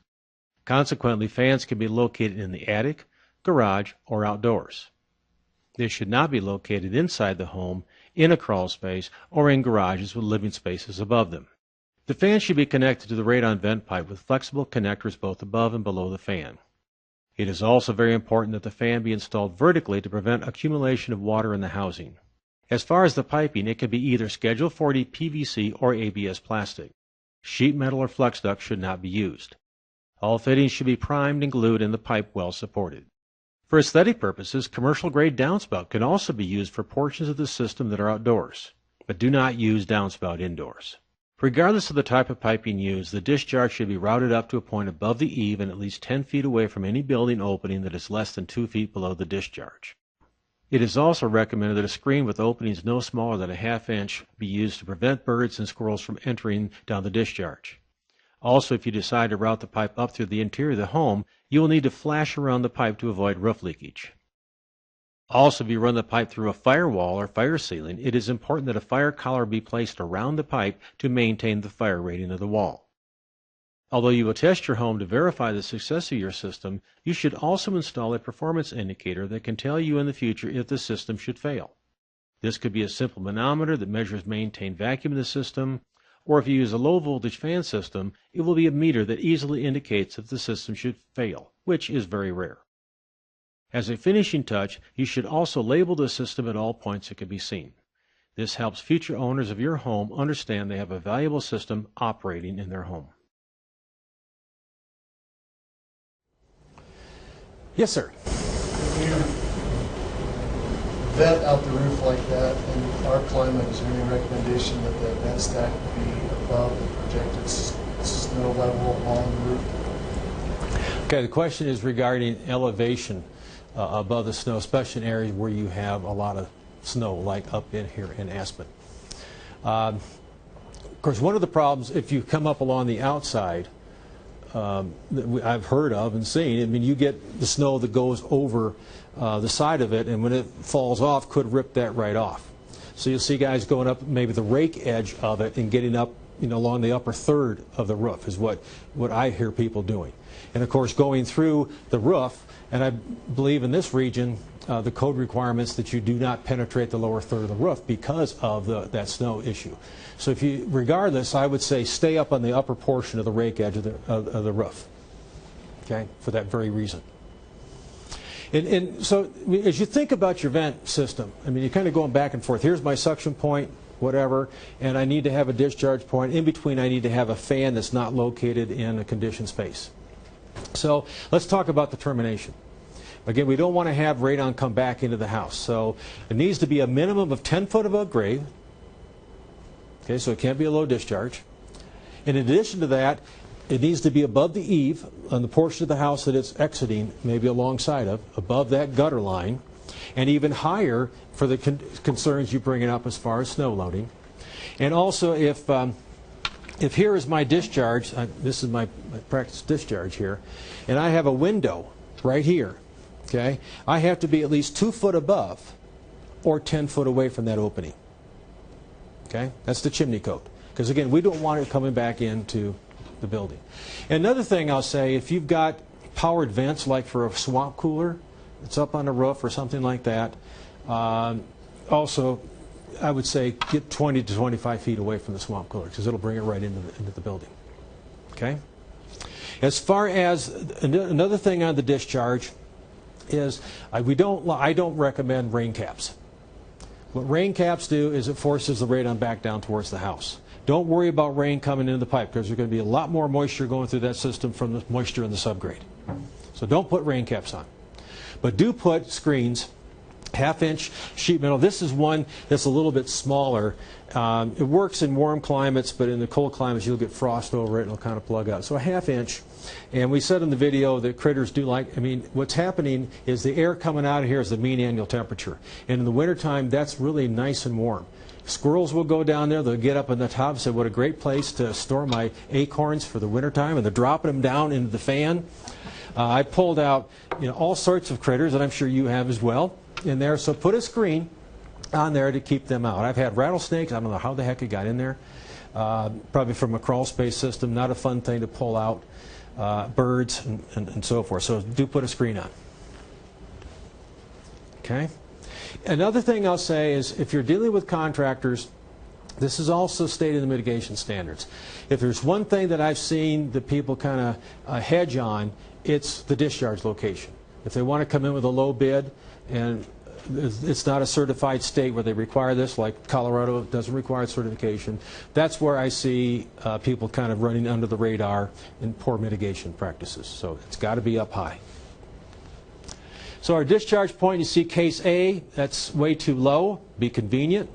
Consequently, fans can be located in the attic, garage, or outdoors. They should not be located inside the home, in a crawl space, or in garages with living spaces above them. The fan should be connected to the radon vent pipe with flexible connectors both above and below the fan. It is also very important that the fan be installed vertically to prevent accumulation of water in the housing. As far as the piping, it can be either Schedule 40 PVC or ABS plastic. Sheet metal or flex duct should not be used. All fittings should be primed and glued and the pipe well supported. For aesthetic purposes, commercial-grade downspout can also be used for portions of the system that are outdoors, but do not use downspout indoors. Regardless of the type of piping used, the discharge should be routed up to a point above the eave and at least 10 feet away from any building opening that is less than 2 feet below the discharge. It is also recommended that a screen with openings no smaller than a half-inch be used to prevent birds and squirrels from entering down the discharge. Also, if you decide to route the pipe up through the interior of the home, you will need to flash around the pipe to avoid roof leakage. Also, if you run the pipe through a firewall or fire ceiling, it is important that a fire collar be placed around the pipe to maintain the fire rating of the wall. Although you will test your home to verify the success of your system, you should also install a performance indicator that can tell you in the future if the system should fail. This could be a simple manometer that measures maintained vacuum in the system, or if you use a low-voltage fan system, it will be a meter that easily indicates if the system should fail, which is very rare. As a finishing touch, you should also label the system at all points it can be seen. This helps future owners of your home understand they have a valuable system operating in their home. Yes, sir. Vent out the roof like that in our climate, is there any recommendation that the vent stack be above the projected snow level along the roof? Okay, the question is regarding elevation above the snow, especially in areas where you have a lot of snow, like up in here in Aspen. Of course, one of the problems, if you come up along the outside, that I've heard of and seen, I mean, you get the snow that goes over the side of it, and when it falls off, could rip that right off. So you'll see guys going up maybe the rake edge of it and getting up, along the upper third of the roof is what I hear people doing. And of course, going through the roof, and I believe in this region, the code requirements that you do not penetrate the lower third of the roof because of that snow issue. So if you, regardless, I would say stay up on the upper portion of the rake edge of the roof, okay, for that very reason. And so as you think about your vent system, I mean, you're kind of going back and forth. Here's my suction point, whatever, and I need to have a discharge point. In between, I need to have a fan that's not located in a conditioned space. So let's talk about the termination. Again, we don't want to have radon come back into the house. So it needs to be a minimum of 10 foot above grade. Okay, so it can't be a low discharge. In addition to that, it needs to be above the eave on the portion of the house that it's exiting, maybe alongside of, above that gutter line, and even higher for the concerns you bring up as far as snow loading. And also, if if here is my discharge, this is my practice discharge here, and I have a window right here, okay, I have to be at least 2 foot above or 10 foot away from that opening. Okay, that's the chimney coat. Because again, we don't want it coming back into the building. Another thing I'll say, if you've got powered vents, like for a swamp cooler, it's up on the roof or something like that, also, I would say get 20 to 25 feet away from the swamp cooler because it'll bring it right into the building. Okay? As far as another thing on the discharge is I don't recommend rain caps. What rain caps do is it forces the radon back down towards the house. Don't worry about rain coming into the pipe because there's going to be a lot more moisture going through that system from the moisture in the subgrade. So don't put rain caps on. But do put screens, 1/2-inch sheet metal. This is one that's a little bit smaller. It works in warm climates, but in the cold climates you'll get frost over it and it'll kind of plug out. So a 1/2-inch. And we said in the video that critters do like, what's happening is the air coming out of here is the mean annual temperature. And in the wintertime, that's really nice and warm. Squirrels will go down there, they'll get up on the top and say, what a great place to store my acorns for the wintertime, and they're dropping them down into the fan. I pulled out all sorts of critters, and I'm sure you have as well, in there. So put a screen on there to keep them out. I've had rattlesnakes, I don't know how the heck it got in there, probably from a crawl space system, not a fun thing to pull out, birds and so forth. So do put a screen on. Okay? Another thing I'll say is if you're dealing with contractors, this is also stated in the mitigation standards. If there's one thing that I've seen that people kind of hedge on, it's the discharge location. If they want to come in with a low bid and it's not a certified state where they require this, like Colorado doesn't require certification, that's where I see people kind of running under the radar in poor mitigation practices. So it's got to be up high. So our discharge point, you see case A, that's way too low, be convenient.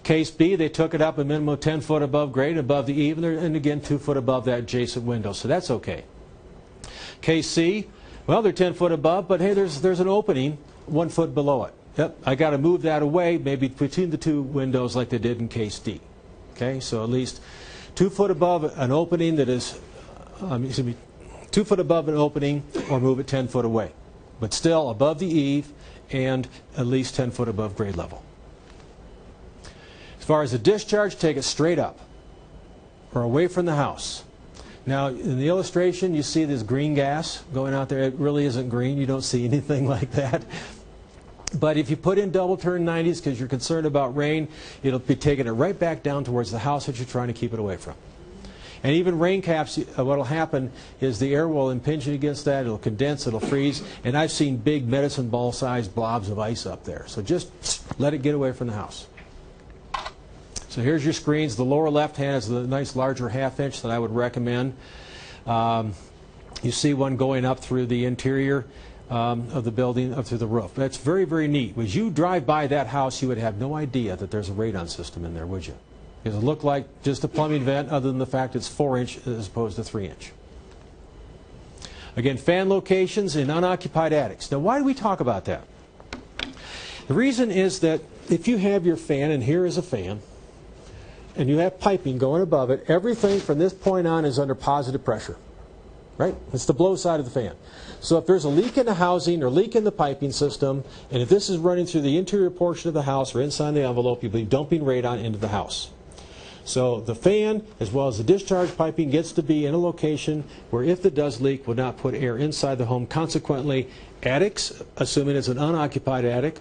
Case B, they took it up a minimum of 10 foot above grade, above the eave, and again 2 foot above that adjacent window, so that's okay. Case C, well, they're 10 foot above, but hey, there's an opening 1 foot below it. Yep, I got to move that away, maybe between the two windows like they did in case D. Okay, so at least 2 foot above an opening that is, 2 foot above an opening, or move it 10 foot away. But still above the eave and at least 10 foot above grade level. As far as the discharge, take it straight up or away from the house. Now, in the illustration, you see this green gas going out there. It really isn't green. You don't see anything like that. But if you put in double turn 90s because you're concerned about rain, it'll be taking it right back down towards the house that you're trying to keep it away from. And even rain caps, what will happen is the air will impinge against that, it'll condense, it'll freeze, and I've seen big medicine ball sized blobs of ice up there. So just let it get away from the house. So here's your screens. The lower left hand is the nice larger 1/2-inch that I would recommend. You see one going up through the interior of the building, up through the roof. That's very, very neat. As you drive by that house, you would have no idea that there's a radon system in there, would you? Because it looked like just a plumbing vent, other than the fact it's 4-inch as opposed to 3-inch. Again, fan locations in unoccupied attics. Now, why do we talk about that? The reason is that if you have your fan, and here is a fan, and you have piping going above it, everything from this point on is under positive pressure. Right? It's the blow side of the fan. So if there's a leak in the housing or leak in the piping system, and if this is running through the interior portion of the house or inside the envelope, you'll be dumping radon into the house. So the fan, as well as the discharge piping, gets to be in a location where if it does leak, would not put air inside the home. Consequently, attics, assuming it's an unoccupied attic,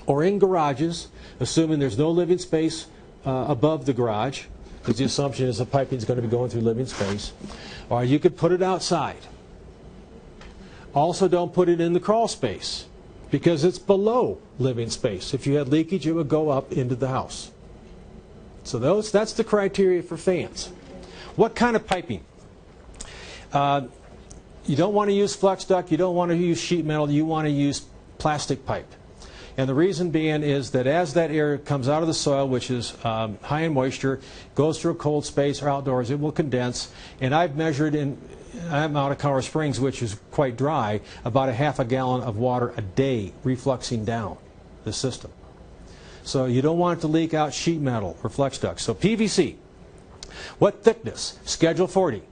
or in garages, assuming there's no living space above the garage, because the assumption is the piping is going to be going through living space, or you could put it outside. Also, don't put it in the crawl space, because it's below living space. If you had leakage, it would go up into the house. So that's the criteria for fans. What kind of piping? You don't want to use flex duct, you don't want to use sheet metal, you want to use plastic pipe. And the reason being is that as that air comes out of the soil, which is high in moisture, goes through a cold space or outdoors, it will condense. And I've measured I'm out of Colorado Springs, which is quite dry, about 1/2 gallon of water a day refluxing down the system. So you don't want it to leak out sheet metal or flex duct. So PVC. What thickness? Schedule 40.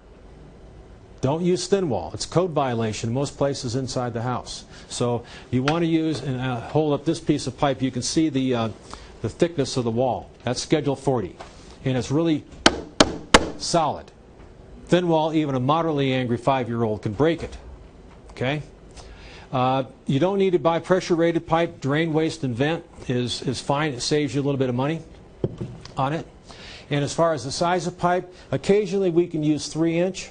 Don't use thin wall. It's a code violation in most places inside the house. So you want to use, and hold up this piece of pipe, you can see the thickness of the wall. That's Schedule 40. And it's really solid. Thin wall, even a moderately angry 5-year-old can break it. Okay? You don't need to buy pressure-rated pipe. Drain, waste, and vent is fine. It saves you a little bit of money on it. And as far as the size of pipe, occasionally we can use 3-inch.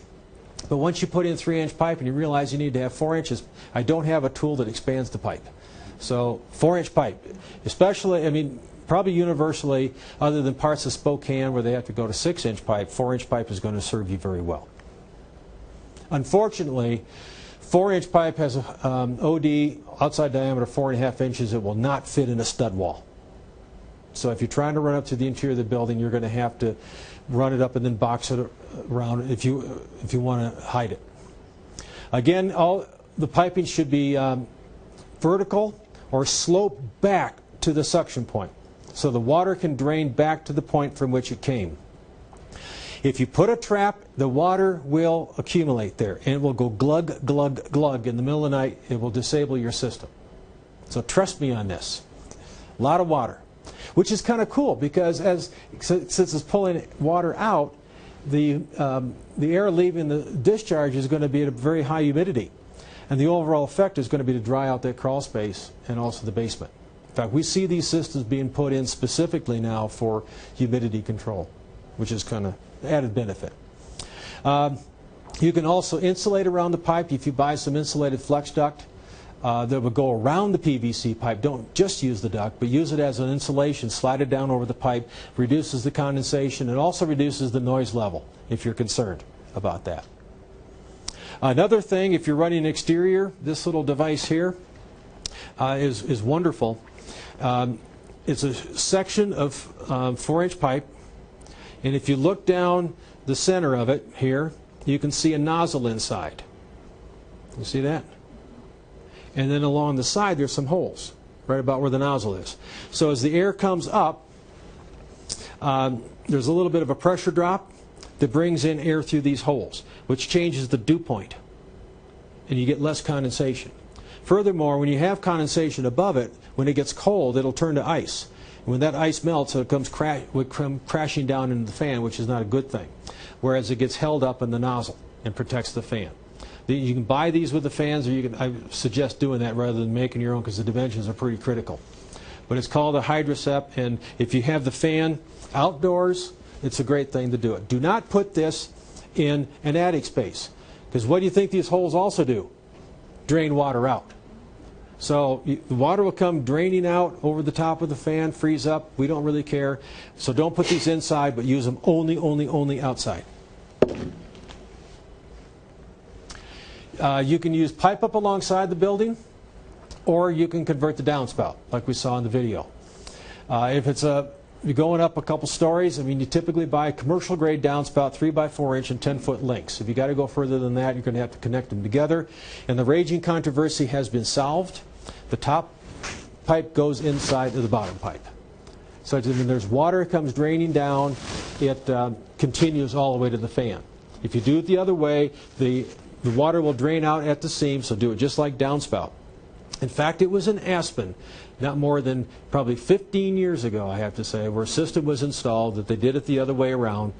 But once you put in 3-inch pipe and you realize you need to have 4 inches, I don't have a tool that expands the pipe. So 4-inch pipe, especially, I mean, probably universally, other than parts of Spokane where they have to go to 6-inch pipe, 4-inch pipe is going to serve you very well. Unfortunately, 4-inch pipe has an OD, outside diameter 4.5 inches. It will not fit in a stud wall. So if you're trying to run up to the interior of the building, you're going to have to run it up and then box it around if you want to hide it. Again, all the piping should be vertical or slope back to the suction point, so the water can drain back to the point from which it came. If you put a trap, the water will accumulate there, and it will go glug, glug, glug. In the middle of the night, it will disable your system. So trust me on this. A lot of water. Which is kind of cool, because since it's pulling water out, the air leaving the discharge is going to be at a very high humidity. And the overall effect is going to be to dry out that crawl space and also the basement. In fact, we see these systems being put in specifically now for humidity control, which is kind of added benefit. You can also insulate around the pipe. If you buy some insulated flex duct that will go around the PVC pipe, don't just use the duct, but use it as an insulation, slide it down over the pipe, reduces the condensation, and also reduces the noise level if you're concerned about that. Another thing, if you're running exterior, this little device here is wonderful. It's a section of 4-inch pipe, and if you look down the center of it here, you can see a nozzle inside. You see that? And then along the side there's some holes right about where the nozzle is. So as the air comes up, there's a little bit of a pressure drop that brings in air through these holes, which changes the dew point, and you get less condensation. Furthermore, when you have condensation above it, when it gets cold, it'll turn to ice. And when that ice melts, it comes crashing down into the fan, which is not a good thing, whereas it gets held up in the nozzle and protects the fan. You can buy these with the fans, or I suggest doing that rather than making your own, because the dimensions are pretty critical. But it's called a hydrocep, and if you have the fan outdoors, it's a great thing to do it. Do not put this in an attic space, because what do you think these holes also do? Drain water out. So the water will come draining out over the top of the fan, freeze up. We don't really care. So don't put these inside, but use them only outside. You can use pipe up alongside the building, or you can convert the downspout, like we saw in the video. If you're going up a couple stories, I mean, you typically buy a commercial grade downspout, 3x4 inch and 10-foot lengths. If you got to go further than that, you're going to have to connect them together. And the raging controversy has been solved. The top pipe goes inside of the bottom pipe. So when there's water that comes draining down, it continues all the way to the fan. If you do it the other way, the water will drain out at the seam, so do it just like downspout. In fact, it was in Aspen, not more than probably 15 years ago, I have to say, where a system was installed that they did it the other way around,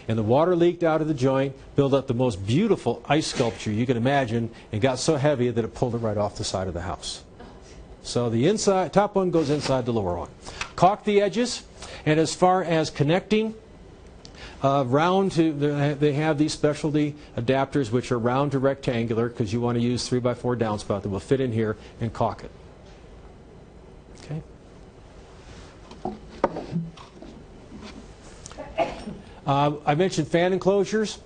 and the water leaked out of the joint, built up the most beautiful ice sculpture you can imagine, and got so heavy that it pulled it right off the side of the house. So the top one goes inside the lower one. Caulk the edges, and as far as connecting, they have these specialty adapters which are round to rectangular, because you want to use 3x4 downspout that will fit in here and caulk it. Okay. I mentioned fan enclosures.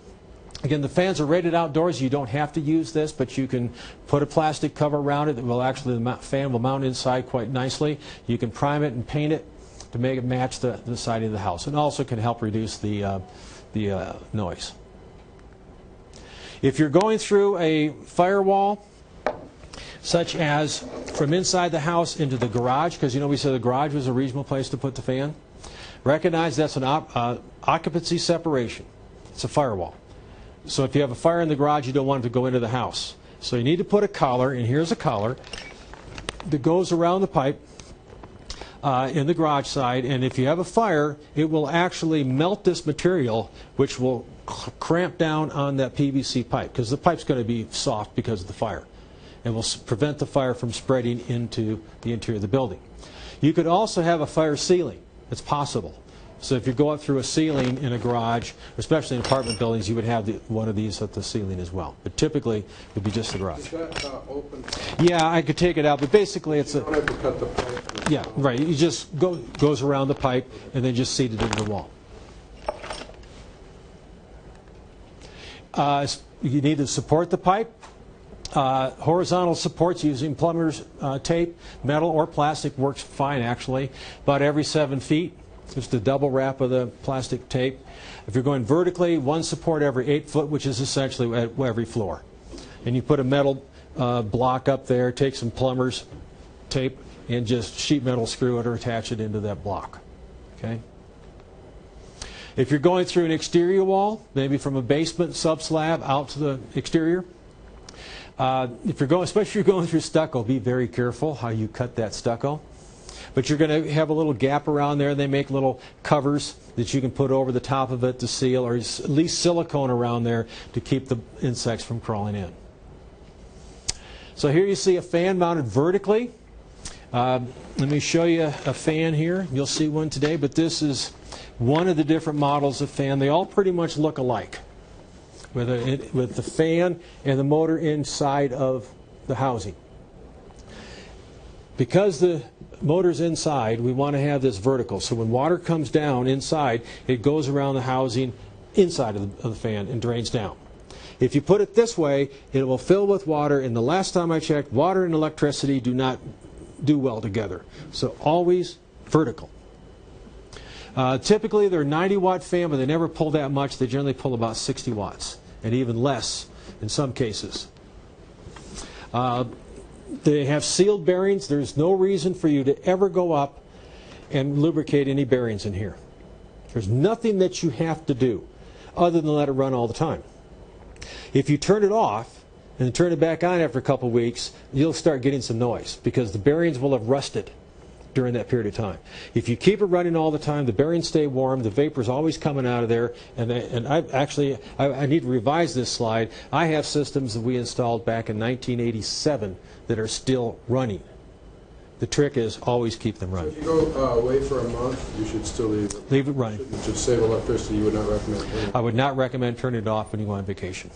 Again, the fans are rated outdoors. You don't have to use this, but you can put a plastic cover around it that will actually, the fan will mount inside quite nicely. You can prime it and paint it to make it match the side of the house, and also can help reduce the noise. If you're going through a firewall, such as from inside the house into the garage, because we said the garage was a reasonable place to put the fan. Recognize that's an occupancy separation. It's a firewall. So if you have a fire in the garage, you don't want it to go into the house. So you need to put a collar, and here's a collar that goes around the pipe in the garage side, and if you have a fire, it will actually melt this material, which will cramp down on that PVC pipe, because the pipe's going to be soft because of the fire, and will prevent the fire from spreading into the interior of the building. You could also have a fire ceiling. It's possible. So if you go up through a ceiling in a garage, especially in apartment buildings, you would have one of these at the ceiling as well. But typically, it would be just the garage. Is that open? Yeah, I could take it out, but basically it's You don't have to cut the pipe. yeah, right. You just goes around the pipe and then just seat it into the wall. You need to support the pipe. Horizontal supports using plumber's tape, metal or plastic works fine actually, about every 7 feet. Just a double wrap of the plastic tape. If you're going vertically, one support every 8 foot, which is essentially at every floor. And you put a metal block up there, take some plumber's tape, and just sheet metal screw it or attach it into that block. Okay. If you're going through an exterior wall, maybe from a basement sub-slab out to the exterior, if you're going, especially if you're going through stucco, be very careful how you cut that stucco. But you're going to have a little gap around there. They make little covers that you can put over the top of it to seal, or at least silicone around there to keep the insects from crawling in. So here you see a fan mounted vertically. Let me show you a fan here. You'll see one today, but this is one of the different models of fan. They all pretty much look alike, with the fan and the motor inside of the housing. Because the motor's inside, we want to have this vertical. So when water comes down inside, it goes around the housing inside of the fan and drains down. If you put it this way, it will fill with water, and the last time I checked, water and electricity do not do well together. So always vertical. Typically they're 90-watt fan, but they never pull that much. They generally pull about 60 watts, and even less in some cases. They have sealed bearings. There's no reason for you to ever go up and lubricate any bearings in here. There's nothing that you have to do other than let it run all the time. If you turn it off and turn it back on after a couple weeks, you'll start getting some noise because the bearings will have rusted during that period of time. If you keep it running all the time, the bearings stay warm, the vapor's always coming out of there, and I need to revise this slide. I have systems that we installed back in 1987 that are still running. The trick is always keep them running. So if you go away for a month, you should still leave it. Leave it running. You should save electricity. You would not recommend it. I would not recommend turning it off when you go on vacation.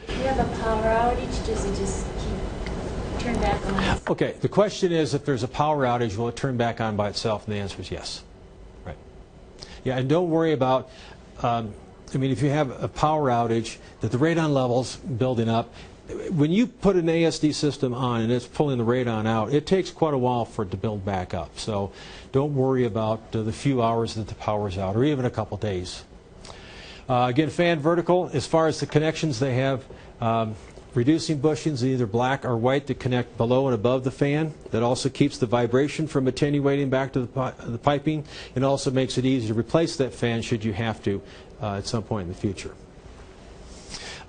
If you have a power outage, does it just keep turn back on? Okay, the question is if there's a power outage, will it turn back on by itself? And the answer is yes. Right. Yeah, and don't worry about, if you have a power outage, that the radon level's building up. When you put an ASD system on and it's pulling the radon out, it takes quite a while for it to build back up. So don't worry about the few hours that the power's out, or even a couple days. Again, fan vertical, as far as the connections, they have reducing bushings, either black or white, that connect below and above the fan. That also keeps the vibration from attenuating back to the piping, and also makes it easy to replace that fan should you have to at some point in the future.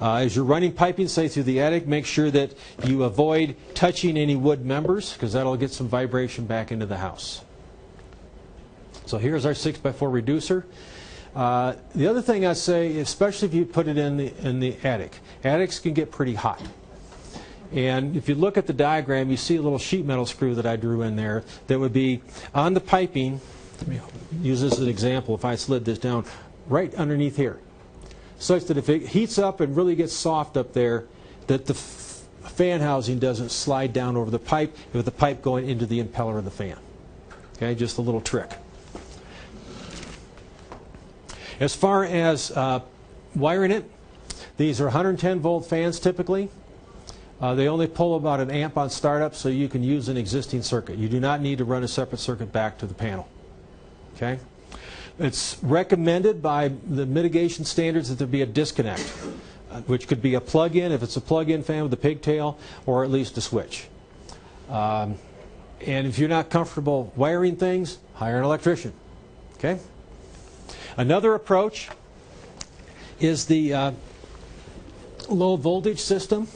As you're running piping, say through the attic, make sure that you avoid touching any wood members, because that'll get some vibration back into the house. So here's our 6x4 reducer. The other thing I say, especially if you put it in the attic, attics can get pretty hot. And if you look at the diagram, you see a little sheet metal screw that I drew in there that would be on the piping. Let me use this as an example. If I slid this down right underneath here, such that if it heats up and really gets soft up there, that the fan housing doesn't slide down over the pipe, with the pipe going into the impeller of the fan. Okay, just a little trick. As far as wiring it, these are 110 volt fans typically. They only pull about an amp on startup, so you can use an existing circuit. You do not need to run a separate circuit back to the panel. Okay? It's recommended by the mitigation standards that there be a disconnect, which could be a plug-in if it's a plug-in fan with a pigtail, or at least a switch. And if you're not comfortable wiring things, Hire an electrician. Okay? Another approach is the low voltage system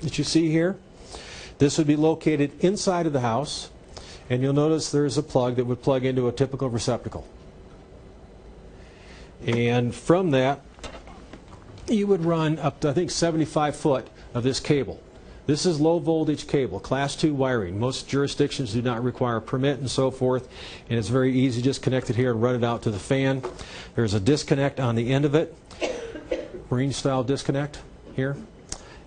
that you see here. This would be located inside of the house, and you'll notice there's a plug that would plug into a typical receptacle. And from that, you would run up to, I think, 75 foot of this cable. This is low voltage cable, class 2 wiring. Most jurisdictions do not require a permit and so forth, and it's very easy. Just connect it here and run it out to the fan. There's a disconnect on the end of it, marine style disconnect here.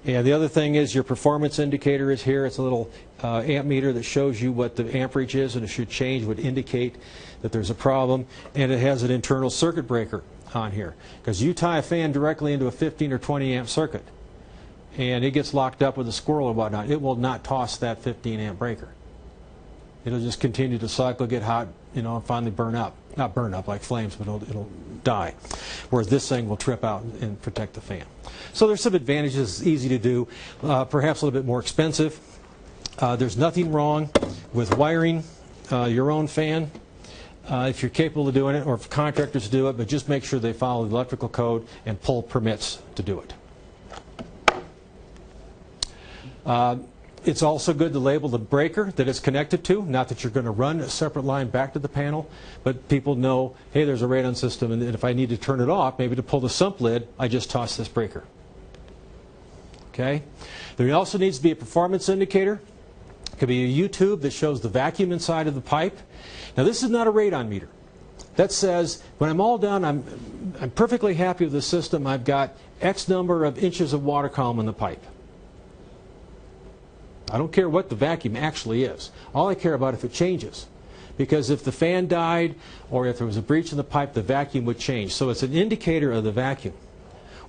And the other thing is your performance indicator is here. It's a little amp meter that shows you what the amperage is, and it should change, would indicate that there's a problem. And it has an internal circuit breaker on here, because you tie a fan directly into a 15 or 20 amp circuit and it gets locked up with a squirrel or whatnot, it will not toss that 15 amp breaker. It'll just continue to cycle, get hot, and finally burn up. Not burn up like flames, but it'll die. Whereas this thing will trip out and protect the fan. So there's some advantages. It's easy to do, perhaps a little bit more expensive. There's nothing wrong with wiring your own fan if you're capable of doing it, or if contractors do it, but just make sure they follow the electrical code and pull permits to do it. It's also good to label the breaker that it's connected to. Not that you're going to run a separate line back to the panel, but people know, hey, there's a radon system, and if I need to turn it off, maybe to pull the sump lid, I just toss this breaker. Okay? There also needs to be a performance indicator. It could be a U-tube that shows the vacuum inside of the pipe. Now, this is not a radon meter. That says, when I'm all done, I'm perfectly happy with the system. I've got X number of inches of water column in the pipe. I don't care what the vacuum actually is. All I care about if it changes. Because if the fan died or if there was a breach in the pipe, the vacuum would change. So it's an indicator of the vacuum.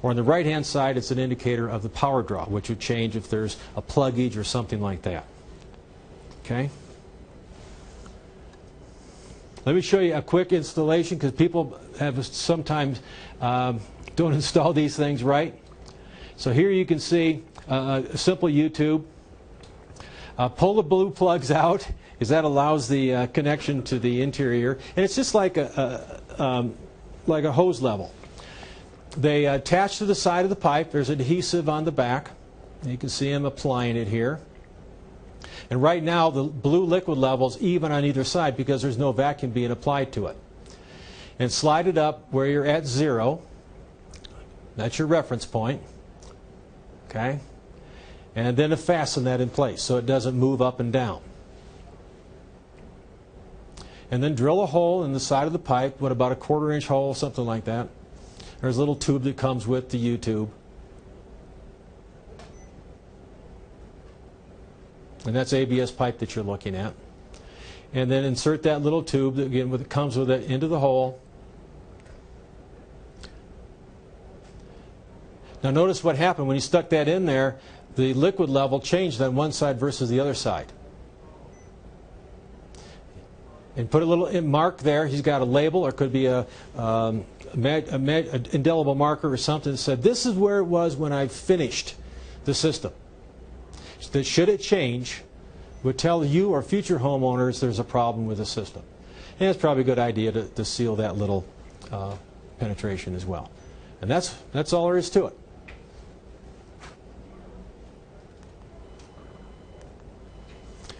Or on the right-hand side, it's an indicator of the power draw, which would change if there's a pluggage or something like that. Okay? Let me show you a quick installation, because people have sometimes don't install these things right. So here you can see a simple U-tube. Pull the blue plugs out, because that allows the connection to the interior. And it's just like a hose level. They attach to the side of the pipe. There's adhesive on the back. You can see him applying it here. And right now, the blue liquid level's even on either side because there's no vacuum being applied to it. And slide it up where you're at 0. That's your reference point. Okay? And then fasten that in place so it doesn't move up and down. And then drill a hole in the side of the pipe, what, about a 1/4 inch hole, something like that. There's a little tube that comes with the U-tube. And that's ABS pipe that you're looking at. And then insert that little tube that, again, comes with it into the hole. Now notice what happened when you stuck that in there. The liquid level changed on one side versus the other side. And put a little mark there. He's got a label, or it could be a indelible marker or something that said, this is where it was when I finished the system. That should it change, would tell you or future homeowners there's a problem with the system. And it's probably a good idea to seal that little penetration as well. And that's all there is to it.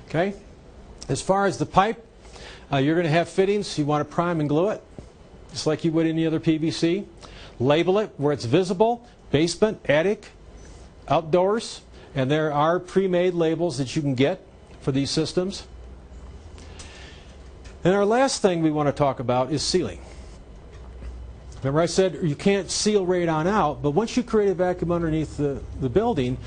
Okay? As far as the pipe, you're going to have fittings. You want to prime and glue it, just like you would any other PVC. Label it where it's visible: basement, attic, outdoors. And there are pre-made labels that you can get for these systems. And our last thing we want to talk about is sealing. Remember I said you can't seal radon out, but once you create a vacuum underneath the building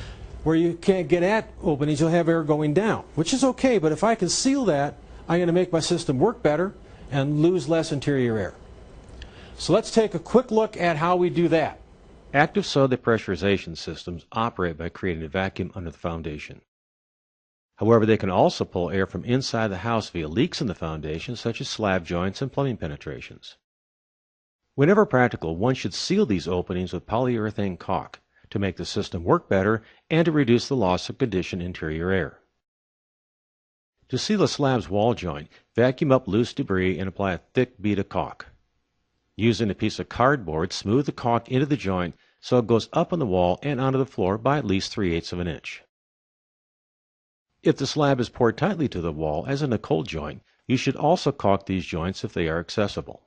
where you can't get at openings, you'll have air going down, which is okay, but if I can seal that, I'm going to make my system work better and lose less interior air. So let's take a quick look at how we do that. Active soil depressurization systems operate by creating a vacuum under the foundation. However, they can also pull air from inside the house via leaks in the foundation, such as slab joints and plumbing penetrations. Whenever practical, one should seal these openings with polyurethane caulk to make the system work better and to reduce the loss of conditioned interior air. To seal a slab's wall joint, vacuum up loose debris and apply a thick bead of caulk. Using a piece of cardboard, smooth the caulk into the joint so it goes up on the wall and onto the floor by at least 3/8 of an inch. If the slab is poured tightly to the wall, as in a cold joint, you should also caulk these joints if they are accessible.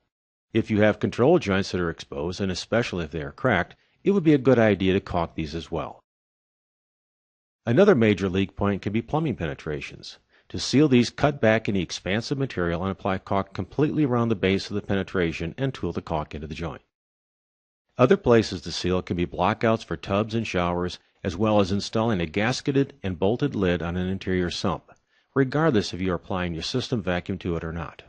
If you have control joints that are exposed, and especially if they are cracked, it would be a good idea to caulk these as well. Another major leak point can be plumbing penetrations. To seal these, cut back any expansive material and apply caulk completely around the base of the penetration and tool the caulk into the joint. Other places to seal can be blockouts for tubs and showers, as well as installing a gasketed and bolted lid on an interior sump, regardless if you are applying your system vacuum to it or not.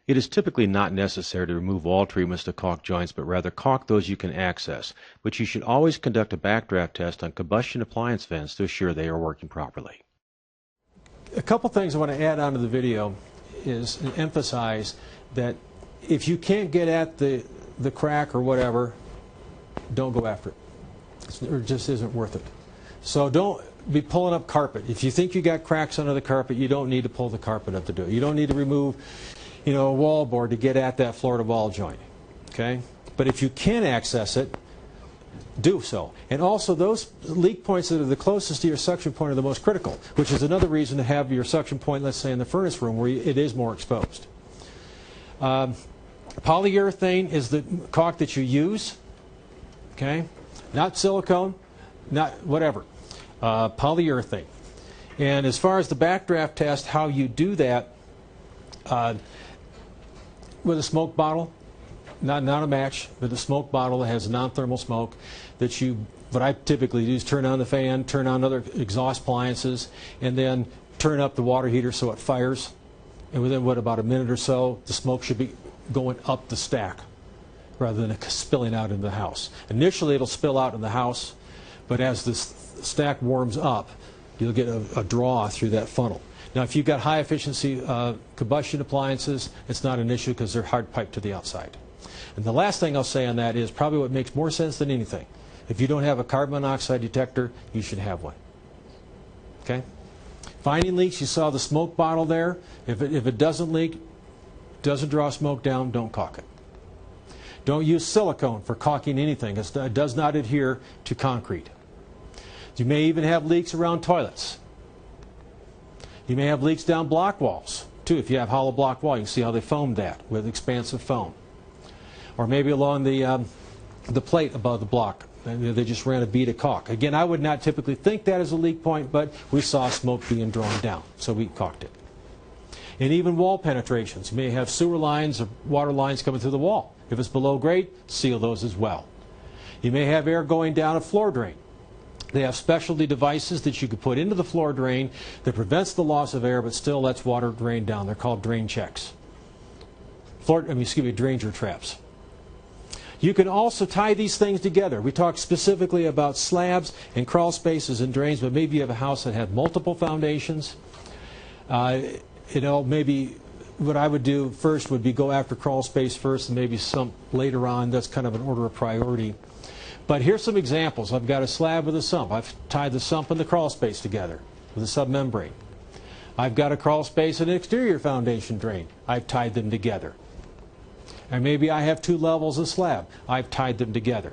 It is typically not necessary to remove all treatments to caulk joints, but rather caulk those you can access, but you should always conduct a backdraft test on combustion appliance vents to assure they are working properly. A couple things I want to add onto the video is emphasize that if you can't get at the crack or whatever, don't go after it. It just isn't worth it. So don't be pulling up carpet. If you think you got cracks under the carpet, you don't need to pull the carpet up to do it. You don't need to remove, a wall board to get at that floor-to-wall joint. Okay? But if you can access it, do so. And also, those leak points that are the closest to your suction point are the most critical, which is another reason to have your suction point, let's say, in the furnace room where it is more exposed. Polyurethane is the caulk that you use. Okay? Not silicone, not whatever. Polyurethane. And as far as the backdraft test, how you do that, with a smoke bottle, not a match, but a smoke bottle that has non-thermal smoke what I typically do is turn on the fan, turn on other exhaust appliances, and then turn up the water heater so it fires. And within, about a minute or so, the smoke should be going up the stack rather than spilling out into the house. Initially, it'll spill out in the house, but as the stack warms up, you'll get a draw through that funnel. Now, if you've got high-efficiency combustion appliances, it's not an issue because they're hard piped to the outside. And the last thing I'll say on that is probably what makes more sense than anything. If you don't have a carbon monoxide detector, you should have one. Okay? Finding leaks, you saw the smoke bottle there. If it doesn't leak, doesn't draw smoke down, don't caulk it. Don't use silicone for caulking anything. It does not adhere to concrete. You may even have leaks around toilets. You may have leaks down block walls, too. If you have hollow block wall, you can see how they foamed that with expansive foam. Or maybe along the plate above the block. They just ran a bead of caulk. Again, I would not typically think that is a leak point, but we saw smoke being drawn down, so we caulked it. And even wall penetrations. You may have sewer lines or water lines coming through the wall. If it's below grade, seal those as well. You may have air going down a floor drain. They have specialty devices that you could put into the floor drain that prevents the loss of air but still lets water drain down. They're called drain checks. Dranger traps. You can also tie these things together. We talked specifically about slabs and crawl spaces and drains, but maybe you have a house that had multiple foundations. Maybe what I would do first would be go after crawl space first and maybe some later on. That's kind of an order of priority. But here's some examples. I've got a slab with a sump. I've tied the sump and the crawl space together with a submembrane. I've got a crawl space and an exterior foundation drain. I've tied them together. And maybe I have 2 levels of slab. I've tied them together.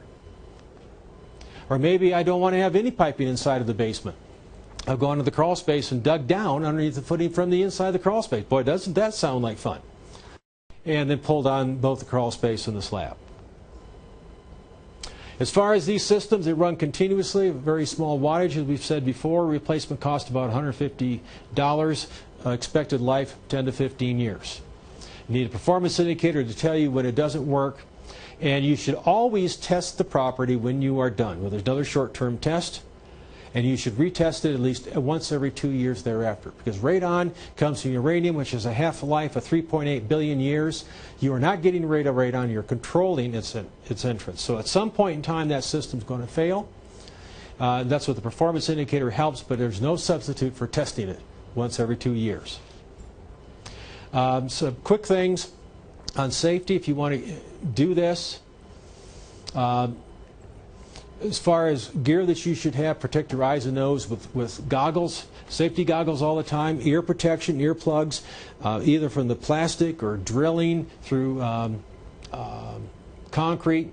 Or maybe I don't want to have any piping inside of the basement. I've gone to the crawl space and dug down underneath the footing from the inside of the crawl space. Boy, doesn't that sound like fun. And then pulled on both the crawl space and the slab. As far as these systems, they run continuously, very small wattage, as we've said before. Replacement cost about $150. Expected life, 10 to 15 years. You need a performance indicator to tell you when it doesn't work. And you should always test the property when you are done. Well, there's another short-term test. And you should retest it at least once every 2 years thereafter. Because radon comes from uranium, which has a half-life of 3.8 billion years. You are not getting rid of radon, you're controlling its entrance. So at some point in time, that system's going to fail. That's what the performance indicator helps, but there's no substitute for testing it once every 2 years. So quick things on safety if you want to do this. as far as gear that you should have, protect your eyes and nose with goggles, safety goggles all the time, ear protection, earplugs, either from the plastic or drilling through concrete.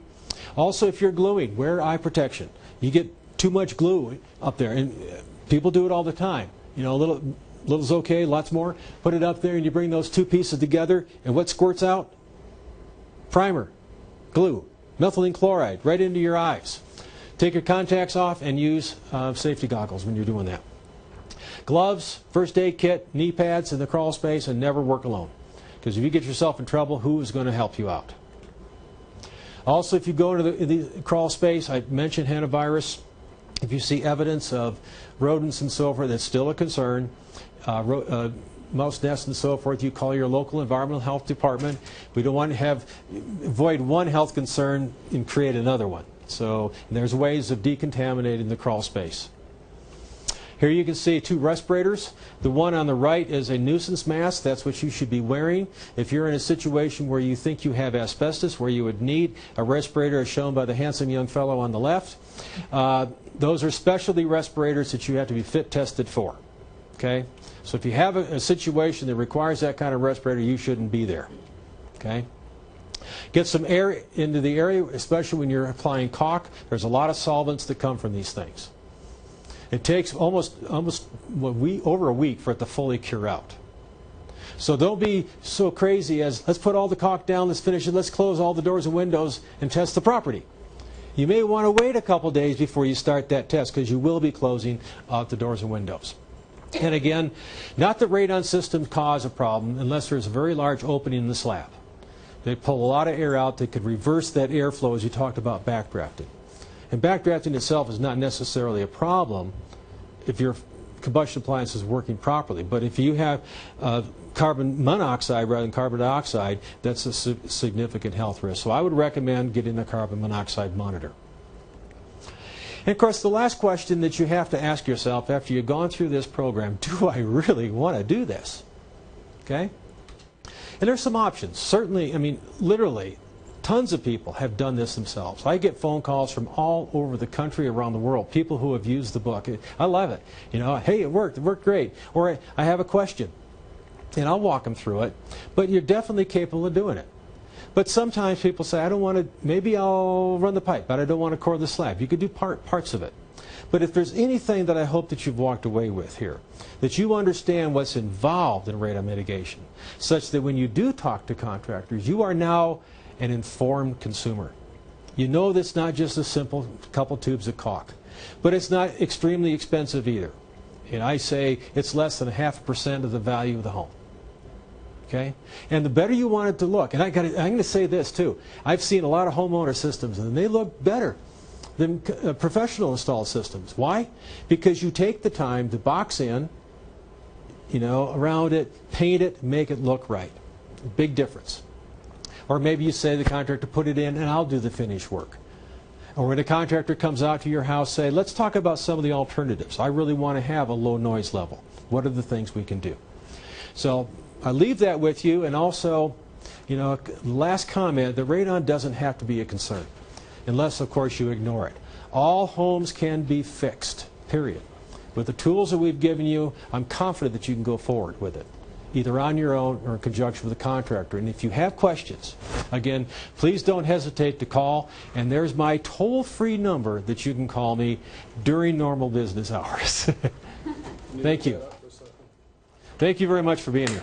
Also, if you're gluing, wear eye protection. You get too much glue up there, and people do it all the time. You know, little's okay, lots more. Put it up there, and you bring those two pieces together, and what squirts out? Primer, glue, methylene chloride, right into your eyes. Take your contacts off and use safety goggles when you're doing that. Gloves, first aid kit, knee pads in the crawl space, and never work alone. Because if you get yourself in trouble, who is going to help you out? Also, if you go into the crawl space, I mentioned hantavirus. If you see evidence of rodents and so forth, that's still a concern. Mouse nests and so forth, you call your local environmental health department. We don't want to avoid one health concern and create another one. So there's ways of decontaminating the crawl space. Here you can see two respirators. The one on the right is a nuisance mask. That's what you should be wearing. If you're in a situation where you think you have asbestos, where you would need a respirator as shown by the handsome young fellow on the left, those are specialty respirators that you have to be fit tested for. Okay? So if you have a situation that requires that kind of respirator, you shouldn't be there. Okay? Get some air into the area, especially when you're applying caulk. There's a lot of solvents that come from these things. It takes almost over a week for it to fully cure out. So don't be so crazy as, let's put all the caulk down, let's finish it, let's close all the doors and windows and test the property. You may want to wait a couple days before you start that test, because you will be closing out the doors and windows. And again, not that radon systems cause a problem unless there's a very large opening in the slab. They pull a lot of air out that could reverse that airflow, as you talked about backdrafting. And backdrafting itself is not necessarily a problem if your combustion appliance is working properly. But if you have carbon monoxide rather than carbon dioxide, that's a significant health risk. So I would recommend getting a carbon monoxide monitor. And of course, the last question that you have to ask yourself after you've gone through this program, do I really want to do this? Okay? And there's some options. Certainly, I mean, literally, tons of people have done this themselves. I get phone calls from all over the country, around the world, people who have used the book. I love it. You know, hey, it worked great. Or I have a question, and I'll walk them through it. But you're definitely capable of doing it. But sometimes people say, I don't want to, maybe I'll run the pipe, but I don't want to core the slab. You could do parts of it. But if there's anything that I hope that you've walked away with here, that you understand what's involved in radon mitigation, such that when you do talk to contractors, you are now an informed consumer. You know that's not just a simple couple tubes of caulk, but it's not extremely expensive either. And I say it's less than 0.5% of the value of the home. Okay? And the better you want it to look, and I'm going to say this too, I've seen a lot of homeowner systems and they look better than professional installed systems. Why? Because you take the time to box in, you know, around it, paint it, make it look right. Big difference. Or maybe you say to the contractor, put it in and I'll do the finish work. Or when a contractor comes out to your house, say, let's talk about some of the alternatives. I really want to have a low noise level. What are the things we can do? So I leave that with you, and also, you know, last comment, the radon doesn't have to be a concern, unless, of course, you ignore it. All homes can be fixed, period. With the tools that we've given you, I'm confident that you can go forward with it, either on your own or in conjunction with a contractor. And if you have questions, again, please don't hesitate to call. And there's my toll-free number that you can call me during normal business hours. Thank you. Thank you very much for being here.